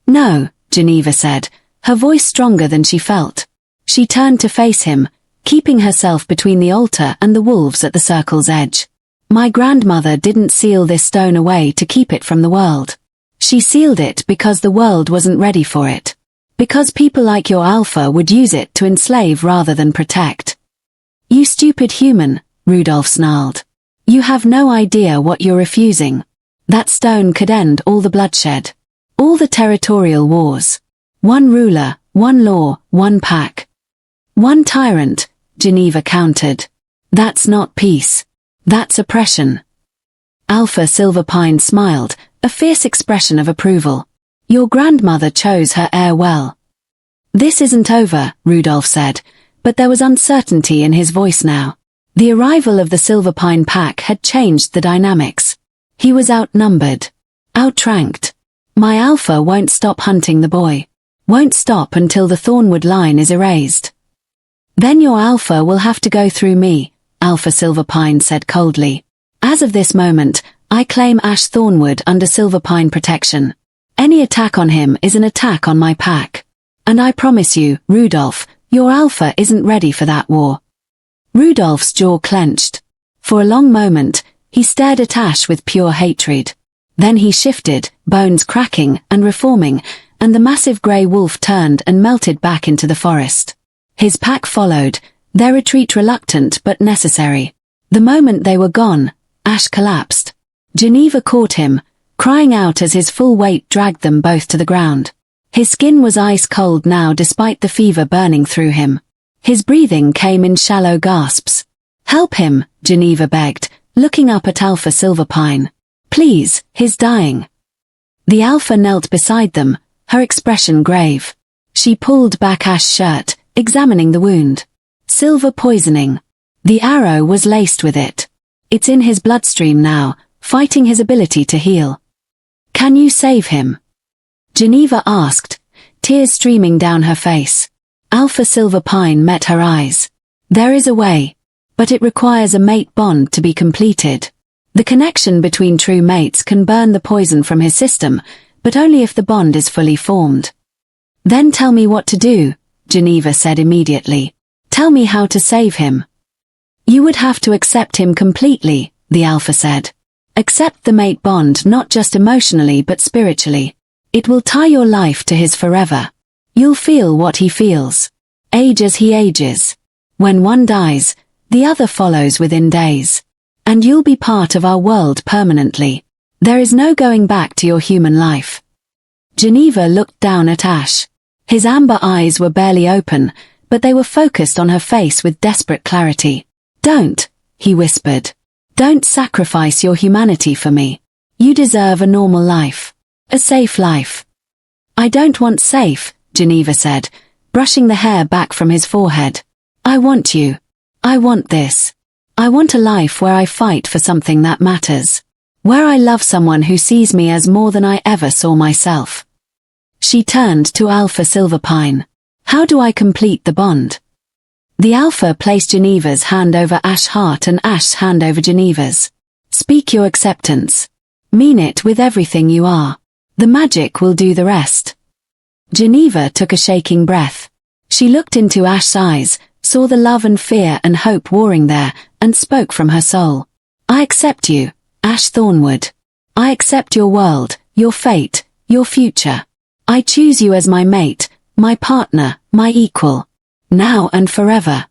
[SPEAKER 1] "No," Geneva said, her voice stronger than she felt. She turned to face him, keeping herself between the altar and the wolves at the circle's edge. "My grandmother didn't seal this stone away to keep it from the world. She sealed it because the world wasn't ready for it. Because people like your Alpha would use it to enslave rather than protect." "You stupid human," Rudolph snarled. "You have no idea what you're refusing. That stone could end all the bloodshed. All the territorial wars. One ruler, one law, one pack. One tyrant," Geneva countered. "That's not peace. That's oppression." Alpha Silverpine smiled, a fierce expression of approval. "Your grandmother chose her heir well." "This isn't over," Rudolph said, but there was uncertainty in his voice now. The arrival of the Silverpine pack had changed the dynamics. He was outnumbered. Outranked. "My Alpha won't stop hunting the boy. Won't stop until the Thornwood line is erased." "Then your Alpha will have to go through me," Alpha Silverpine said coldly. "As of this moment, I claim Ash Thornwood under Silverpine protection. Any attack on him is an attack on my pack. And I promise you, Rudolph, your Alpha isn't ready for that war." Rudolph's jaw clenched. For a long moment, he stared at Ash with pure hatred. Then he shifted, bones cracking and reforming, and the massive grey wolf turned and melted back into the forest. His pack followed, their retreat reluctant but necessary. The moment they were gone, Ash collapsed. Geneva caught him, crying out as his full weight dragged them both to the ground. His skin was ice cold now despite the fever burning through him. His breathing came in shallow gasps. "Help him," Geneva begged, looking up at Alpha Silverpine. "Please, he's dying." The Alpha knelt beside them, her expression grave. She pulled back Ash's shirt, examining the wound. "Silver poisoning. The arrow was laced with it. It's in his bloodstream now, fighting his ability to heal." "Can you save him?" Geneva asked, tears streaming down her face. Alpha Silverpine met her eyes. "There is a way, but it requires a mate bond to be completed. The connection between true mates can burn the poison from his system, but only if the bond is fully formed." "Then tell me what to do," Geneva said immediately. "Tell me how to save him." "You would have to accept him completely," the Alpha said. "Accept the mate bond not just emotionally but spiritually. It will tie your life to his forever. You'll feel what he feels. Age as he ages. When one dies, the other follows within days. And you'll be part of our world permanently. There is no going back to your human life." Geneva looked down at Ash. His amber eyes were barely open, but they were focused on her face with desperate clarity. "Don't," he whispered. "Don't sacrifice your humanity for me. You deserve a normal life. A safe life." "I don't want safe," Geneva said, brushing the hair back from his forehead. "I want you. I want this. I want a life where I fight for something that matters. Where I love someone who sees me as more than I ever saw myself." She turned to Alpha Silverpine. "How do I complete the bond?" The Alpha placed Geneva's hand over Ash's heart and Ash's hand over Geneva's. "Speak your acceptance. Mean it with everything you are. The magic will do the rest." Geneva took a shaking breath. She looked into Ash's eyes, saw the love and fear and hope warring there, and spoke from her soul. "I accept you, Ash Thornwood. I accept your world, your fate, your future. I choose you as my mate, my partner, my equal. Now and forever."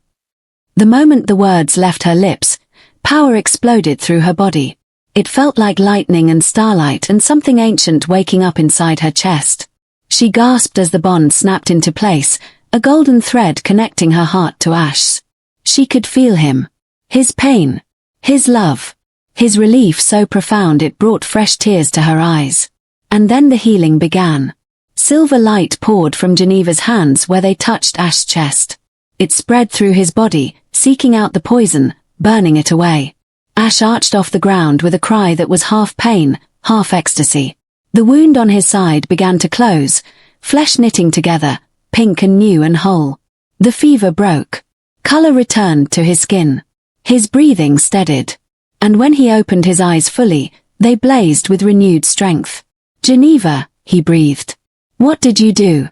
[SPEAKER 1] The moment the words left her lips, power exploded through her body. It felt like lightning and starlight and something ancient waking up inside her chest. She gasped as the bond snapped into place, a golden thread connecting her heart to Ash's. She could feel him. His pain. His love. His relief so profound it brought fresh tears to her eyes. And then the healing began. Silver light poured from Geneva's hands where they touched Ash's chest. It spread through his body, seeking out the poison, burning it away. Ash arched off the ground with a cry that was half pain, half ecstasy. The wound on his side began to close, flesh knitting together, pink and new and whole. The fever broke. Color returned to his skin. His breathing steadied. And when he opened his eyes fully, they blazed with renewed strength. "Geneva," he breathed. "What did you do?"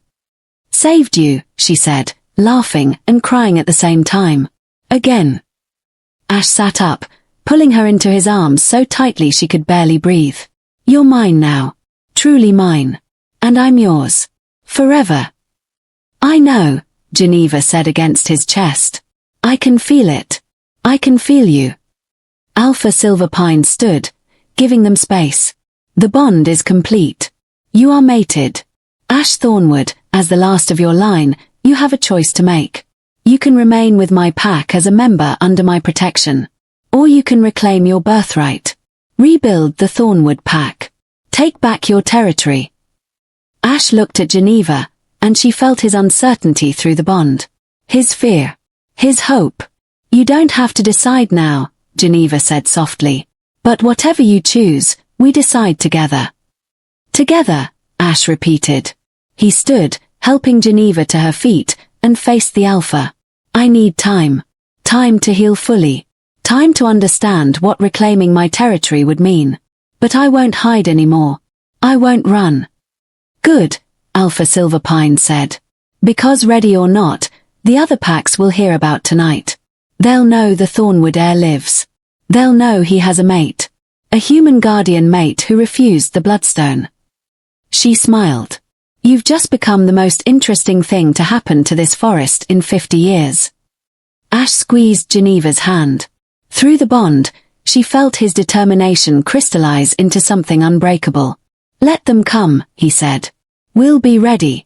[SPEAKER 1] "Saved you," she said, laughing and crying at the same time. "Again." Ash sat up, pulling her into his arms so tightly she could barely breathe. "You're mine now. Truly mine. And I'm yours. Forever." "I know," Geneva said against his chest. "I can feel it. I can feel you." Alpha Silverpine stood, giving them space. "The bond is complete. You are mated. Ash Thornwood, as the last of your line, you have a choice to make. You can remain with my pack as a member under my protection. Or you can reclaim your birthright. Rebuild the Thornwood pack. Take back your territory." Ash looked at Geneva, and she felt his uncertainty through the bond. His fear. His hope. "You don't have to decide now," Geneva said softly. "But whatever you choose, we decide together." "Together," Ash repeated. He stood, helping Geneva to her feet, and faced the Alpha. "I need time. Time to heal fully. Time to understand what reclaiming my territory would mean. But I won't hide anymore. I won't run." "Good," Alpha Silverpine said. "Because ready or not, the other packs will hear about tonight. They'll know the Thornwood heir lives. They'll know he has a mate. A human guardian mate who refused the bloodstone." She smiled. "You've just become the most interesting thing to happen to this forest in 50 years. Ash squeezed Geneva's hand. Through the bond, she felt his determination crystallize into something unbreakable. "Let them come," he said. "We'll be ready."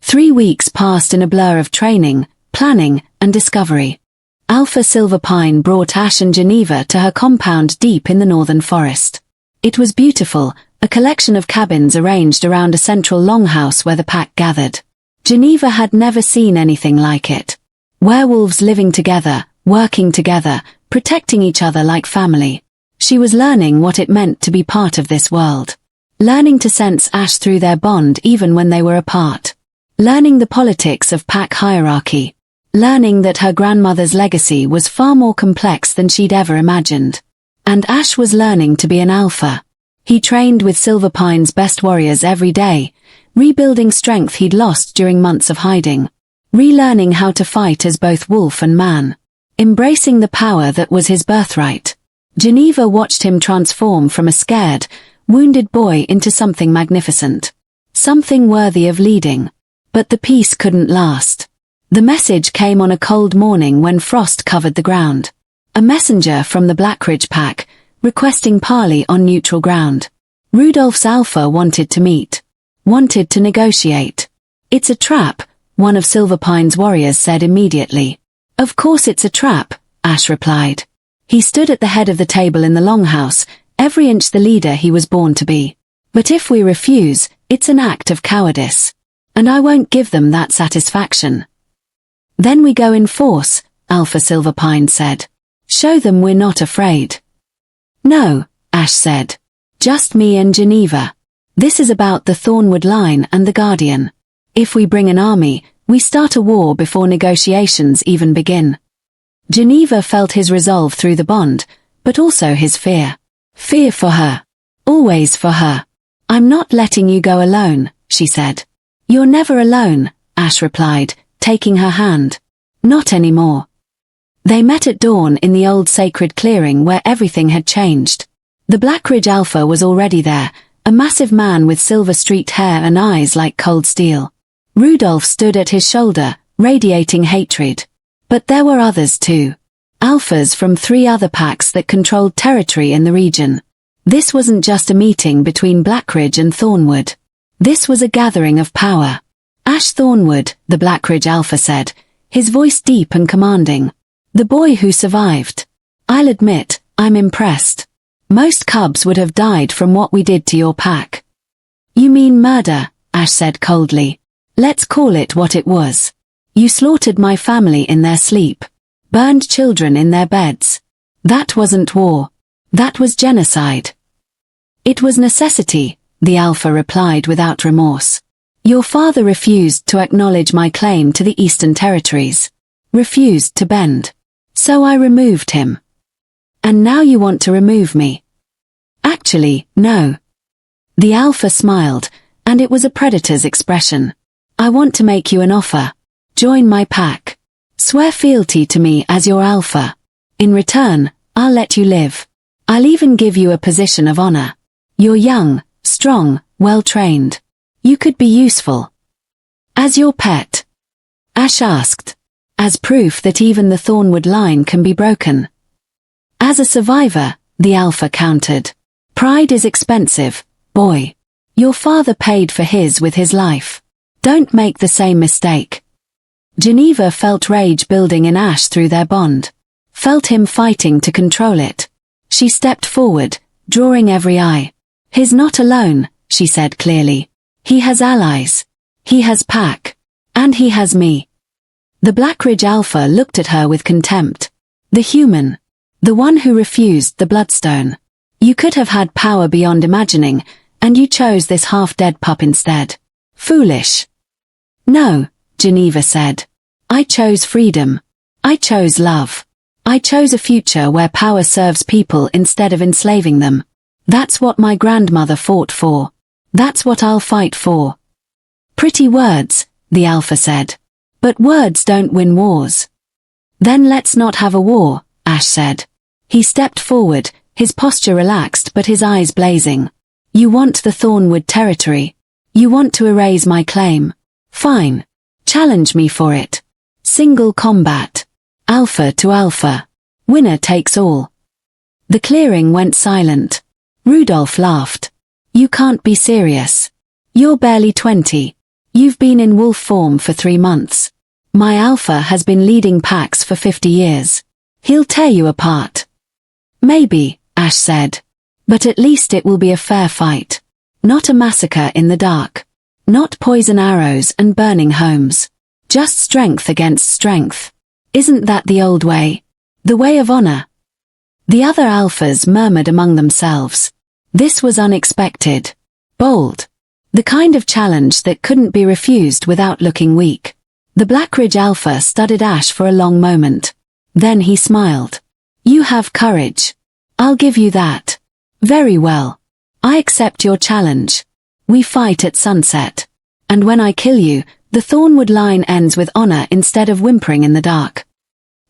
[SPEAKER 1] 3 weeks passed in a blur of training, planning, and discovery. Alpha Silverpine brought Ash and Geneva to her compound deep in the northern forest. It was beautiful, a collection of cabins arranged around a central longhouse where the pack gathered. Geneva had never seen anything like it. Werewolves living together, working together, protecting each other like family. She was learning what it meant to be part of this world. Learning to sense Ash through their bond even when they were apart. Learning the politics of pack hierarchy. Learning that her grandmother's legacy was far more complex than she'd ever imagined. And Ash was learning to be an alpha. He trained with Silverpine's best warriors every day, rebuilding strength he'd lost during months of hiding. Relearning how to fight as both wolf and man. Embracing the power that was his birthright. Geneva watched him transform from a scared, wounded boy into something magnificent. Something worthy of leading. But the peace couldn't last. The message came on a cold morning when frost covered the ground. A messenger from the Blackridge pack, requesting parley on neutral ground. Rudolph's Alpha wanted to meet. Wanted to negotiate. "It's a trap," one of Silverpine's warriors said immediately. "Of course it's a trap," Ash replied. He stood at the head of the table in the longhouse, every inch the leader he was born to be. "But if we refuse, it's an act of cowardice. And I won't give them that satisfaction." "Then we go in force," Alpha Silverpine said. "Show them we're not afraid." "No," Ash said. "Just me and Geneva. This is about the Thornwood line and the Guardian. If we bring an army, we start a war before negotiations even begin." Geneva felt his resolve through the bond, but also his fear. Fear for her. Always for her. "I'm not letting you go alone," she said. "You're never alone," Ash replied, taking her hand. "Not anymore." They met at dawn in the old sacred clearing where everything had changed. The Blackridge Alpha was already there, a massive man with silver streaked hair and eyes like cold steel. Rudolph stood at his shoulder, radiating hatred. But there were others too. Alphas from 3 other packs that controlled territory in the region. This wasn't just a meeting between Blackridge and Thornwood. This was a gathering of power. "Ash Thornwood," the Blackridge Alpha said, his voice deep and commanding. "The boy who survived. I'll admit, I'm impressed. Most cubs would have died from what we did to your pack." "You mean murder," Ash said coldly. "Let's call it what it was. You slaughtered my family in their sleep. Burned children in their beds. That wasn't war. That was genocide. It was necessity, the Alpha replied without remorse. Your father refused to acknowledge my claim to the Eastern Territories. Refused to bend. So I removed him. And now you want to remove me? Actually, no. The Alpha smiled, and it was a predator's expression. I want to make you an offer. Join my pack. Swear fealty to me as your Alpha. In return, I'll let you live. I'll even give you a position of honor. You're young, strong, well-trained. You could be useful. As your pet? Ash asked. As proof that even the Thornwood line can be broken. As a survivor, the Alpha countered. Pride is expensive, boy. Your father paid for his with his life. Don't make the same mistake. Geneva felt rage building in Ash through their bond. Felt him fighting to control it. She stepped forward, drawing every eye. He's not alone, she said clearly. He has allies. He has pack. And he has me. The Blackridge Alpha looked at her with contempt. The human. The one who refused the bloodstone. You could have had power beyond imagining, and you chose this half-dead pup instead. Foolish. No, Geneva said. I chose freedom. I chose love. I chose a future where power serves people instead of enslaving them. That's what my grandmother fought for. That's what I'll fight for. Pretty words, the Alpha said. But words don't win wars. Then let's not have a war, Ash said. He stepped forward, his posture relaxed but his eyes blazing. You want the Thornwood territory. You want to erase my claim. Fine. Challenge me for it. Single combat. Alpha to alpha. Winner takes all. The clearing went silent. Rudolph laughed. You can't be serious. You're barely 20. You've been in wolf form for 3 months. My Alpha has been leading packs for 50 years. He'll tear you apart. Maybe, Ash said. But at least it will be a fair fight. Not a massacre in the dark. Not poison arrows and burning homes. Just strength against strength. Isn't that the old way? The way of honor? The other Alphas murmured among themselves. This was unexpected. Bold. The kind of challenge that couldn't be refused without looking weak. The Blackridge Alpha studied Ash for a long moment. Then he smiled. You have courage. I'll give you that. Very well. I accept your challenge. We fight at sunset. And when I kill you, the Thornwood line ends with honor instead of whimpering in the dark.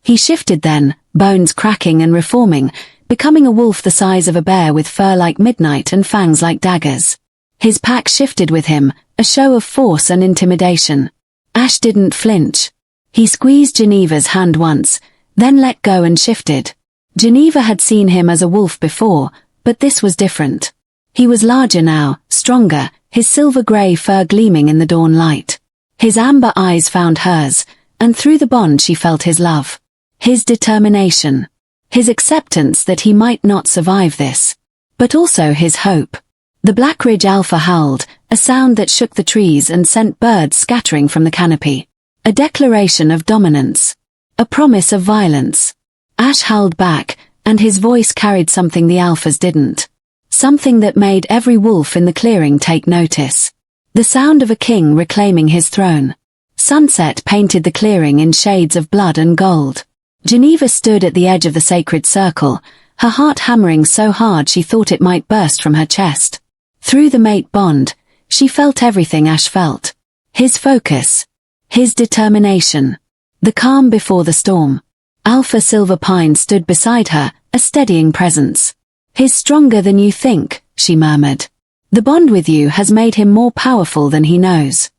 [SPEAKER 1] He shifted then, bones cracking and reforming, becoming a wolf the size of a bear with fur like midnight and fangs like daggers. His pack shifted with him, a show of force and intimidation. Ash didn't flinch. He squeezed Geneva's hand once, then let go and shifted. Geneva had seen him as a wolf before, but this was different. He was larger now, stronger, his silver-grey fur gleaming in the dawn light. His amber eyes found hers, and through the bond she felt his love. His determination. His acceptance that he might not survive this. But also his hope. The Blackridge Alpha howled, a sound that shook the trees and sent birds scattering from the canopy. A declaration of dominance. A promise of violence. Ash howled back, and his voice carried something the Alphas didn't. Something that made every wolf in the clearing take notice. The sound of a king reclaiming his throne. Sunset painted the clearing in shades of blood and gold. Geneva stood at the edge of the sacred circle, her heart hammering so hard she thought it might burst from her chest. Through the mate bond, she felt everything Ash felt. His focus. His determination. The calm before the storm. Alpha Silver Pine stood beside her, a steadying presence. He's stronger than you think, she murmured. The bond with you has made him more powerful than he knows.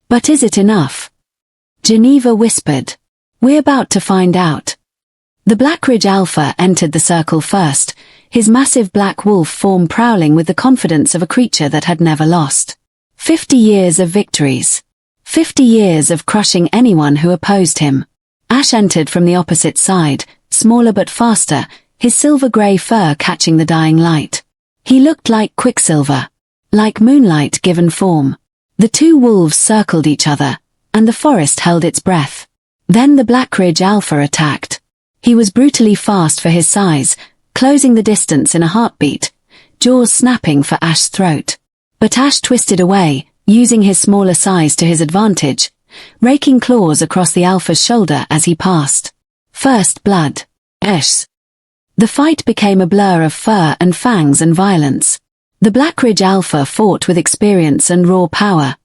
[SPEAKER 1] But is it enough? Geneva whispered. We're about to find out. The Blackridge Alpha entered the circle first, his massive black wolf form prowling with the confidence of a creature that had never lost. 50 years of victories. 50 years of crushing anyone who opposed him. Ash entered from the opposite side, smaller but faster, his silver-grey fur catching the dying light. He looked like quicksilver. Like moonlight given form. The two wolves circled each other, and the forest held its breath. Then the Blackridge Alpha attacked. He was brutally fast for his size, closing the distance in a heartbeat, jaws snapping for Ash's throat. But Ash twisted away, using his smaller size to his advantage, raking claws across the alpha's shoulder as he passed. First blood. Esh. The fight became a blur of fur and fangs and violence. The Blackridge Alpha fought with experience and raw power,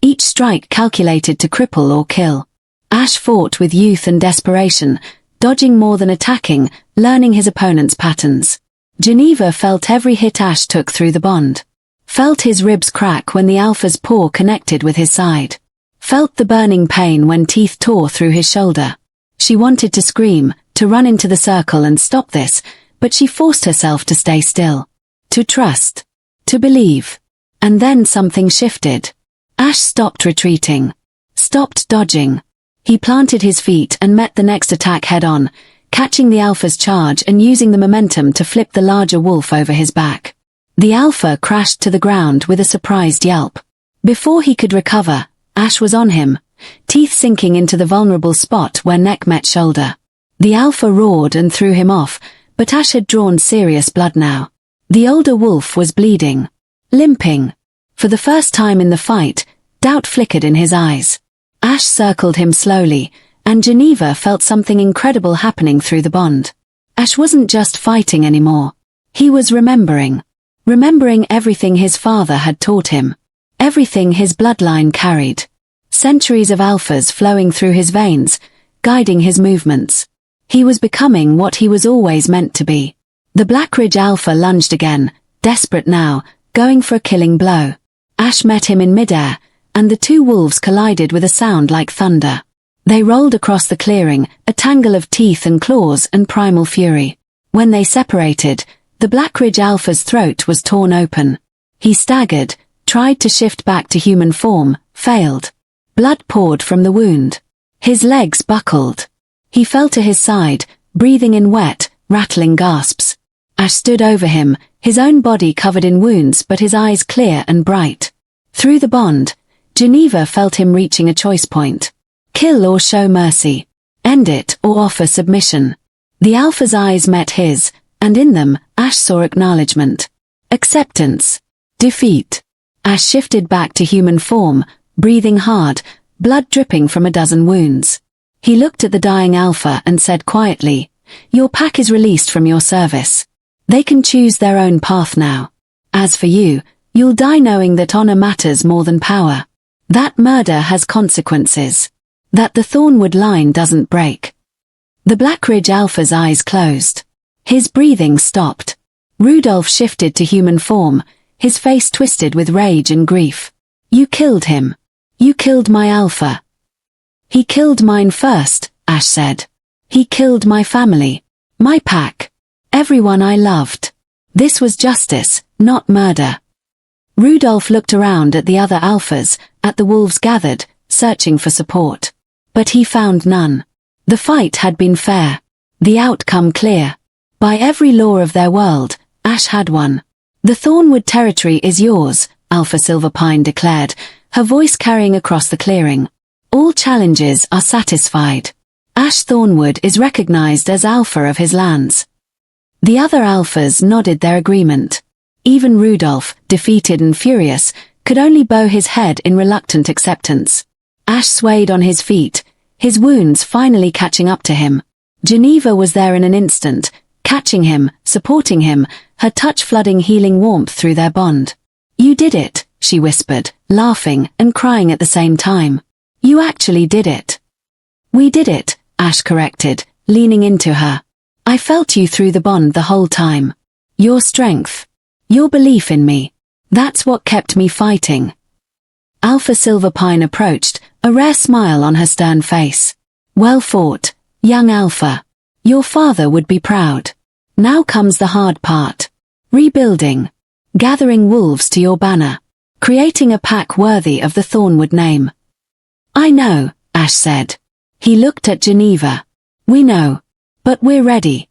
[SPEAKER 1] each strike calculated to cripple or kill. Ash fought with youth and desperation, dodging more than attacking, learning his opponent's patterns. Geneva felt every hit Ash took through the bond. Felt his ribs crack when the Alpha's paw connected with his side. Felt the burning pain when teeth tore through his shoulder. She wanted to scream, to run into the circle and stop this, but she forced herself to stay still. To trust. To believe. And then something shifted. Ash stopped retreating. Stopped dodging. He planted his feet and met the next attack head-on, catching the Alpha's charge and using the momentum to flip the larger wolf over his back. The Alpha crashed to the ground with a surprised yelp. Before he could recover, Ash was on him, teeth sinking into the vulnerable spot where neck met shoulder. The Alpha roared and threw him off, but Ash had drawn serious blood now. The older wolf was bleeding. Limping. For the first time in the fight, doubt flickered in his eyes. Ash circled him slowly, and Geneva felt something incredible happening through the bond. Ash wasn't just fighting anymore. He was remembering. Remembering everything his father had taught him. Everything his bloodline carried. Centuries of alphas flowing through his veins, guiding his movements. He was becoming what he was always meant to be. The Blackridge Alpha lunged again, desperate now, going for a killing blow. Ash met him in midair, and the two wolves collided with a sound like thunder. They rolled across the clearing, a tangle of teeth and claws and primal fury. When they separated, the Blackridge Alpha's throat was torn open. He staggered, tried to shift back to human form, failed. Blood poured from the wound. His legs buckled. He fell to his side, breathing in wet, rattling gasps. Ash stood over him, his own body covered in wounds but his eyes clear and bright. Through the bond, Geneva felt him reaching a choice point. Kill or show mercy. End it or offer submission. The Alpha's eyes met his, and in them, Ash saw acknowledgement. Acceptance. Defeat. Ash shifted back to human form, breathing hard, blood dripping from a dozen wounds. He looked at the dying Alpha and said quietly, "Your pack is released from your service. They can choose their own path now. As for you, you'll die knowing that honor matters more than power. That murder has consequences. That the Thornwood line doesn't break." The Blackridge Alpha's eyes closed. His breathing stopped. Rudolph shifted to human form, his face twisted with rage and grief. "You killed him. You killed my Alpha." "He killed mine first," Ash said. "He killed my family. My pack. Everyone I loved. This was justice, not murder." Rudolph looked around at the other Alphas, at the wolves gathered, searching for support. But he found none. The fight had been fair. The outcome clear. By every law of their world, Ash had won. "The Thornwood territory is yours," Alpha Silverpine declared, her voice carrying across the clearing. "All challenges are satisfied. Ash Thornwood is recognized as Alpha of his lands." The other Alphas nodded their agreement. Even Rudolph, defeated and furious, could only bow his head in reluctant acceptance. Ash swayed on his feet, his wounds finally catching up to him. Geneva was there in an instant, catching him, supporting him, her touch flooding healing warmth through their bond. "You did it," she whispered, laughing and crying at the same time. "You actually did it." "We did it," Ash corrected, leaning into her. "I felt you through the bond the whole time. Your strength. Your belief in me. That's what kept me fighting." Alpha Silverpine approached, a rare smile on her stern face. "Well fought, young Alpha. Your father would be proud. Now comes the hard part. Rebuilding. Gathering wolves to your banner. Creating a pack worthy of the Thornwood name." "I know," Ash said. He looked at Geneva. "We know. But we're ready."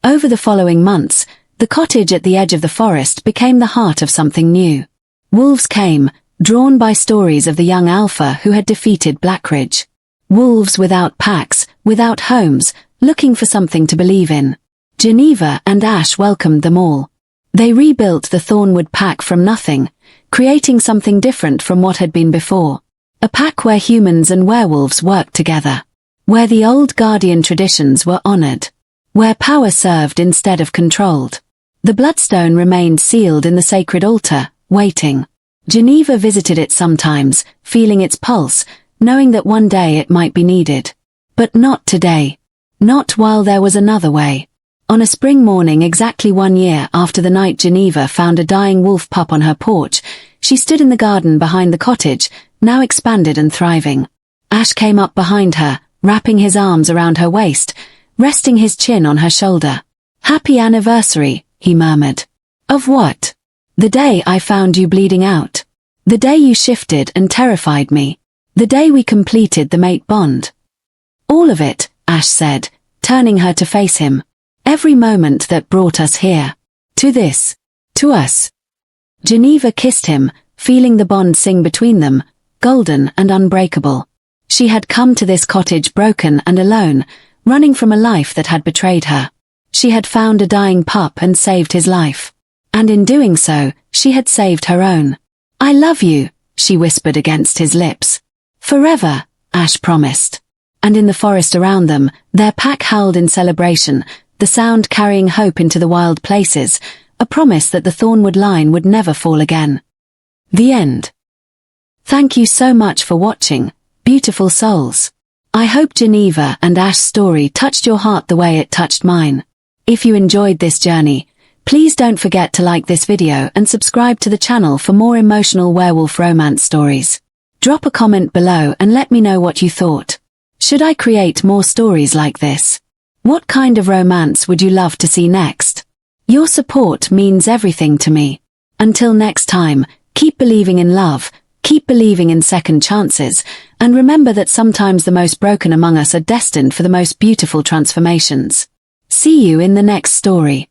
[SPEAKER 1] Over the following months, the cottage at the edge of the forest became the heart of something new. Wolves came, drawn by stories of the young Alpha who had defeated Blackridge. Wolves without packs, without homes, looking for something to believe in. Geneva and Ash welcomed them all. They rebuilt the Thornwood pack from nothing, creating something different from what had been before. A pack where humans and werewolves worked together. Where the old guardian traditions were honored. Where power served instead of controlled. The bloodstone remained sealed in the sacred altar, waiting. Geneva visited it sometimes, feeling its pulse, knowing that one day it might be needed. But not today. Not while there was another way. On a spring morning exactly 1 year after the night Geneva found a dying wolf pup on her porch, she stood in the garden behind the cottage, now expanded and thriving. Ash came up behind her, wrapping his arms around her waist, resting his chin on her shoulder. "Happy anniversary," he murmured. "Of what?" "The day I found you bleeding out. The day you shifted and terrified me. The day we completed the mate bond." "All of it," Ash said, turning her to face him. "Every moment that brought us here. To this. To us." Geneva kissed him, feeling the bond sing between them, golden and unbreakable. She had come to this cottage broken and alone, running from a life that had betrayed her. She had found a dying pup and saved his life. And in doing so, she had saved her own. "I love you," she whispered against his lips. "Forever," Ash promised. And in the forest around them, their pack howled in celebration, the sound carrying hope into the wild places, a promise that the Thornwood line would never fall again. The end. Thank you so much for watching, beautiful souls. I hope Geneva and Ash's story touched your heart the way it touched mine. If you enjoyed this journey, please don't forget to like this video and subscribe to the channel for more emotional werewolf romance stories. Drop a comment below and let me know what you thought. Should I create more stories like this? What kind of romance would you love to see next? Your support means everything to me. Until next time, keep believing in love, keep believing in second chances, and remember that sometimes the most broken among us are destined for the most beautiful transformations. See you in the next story.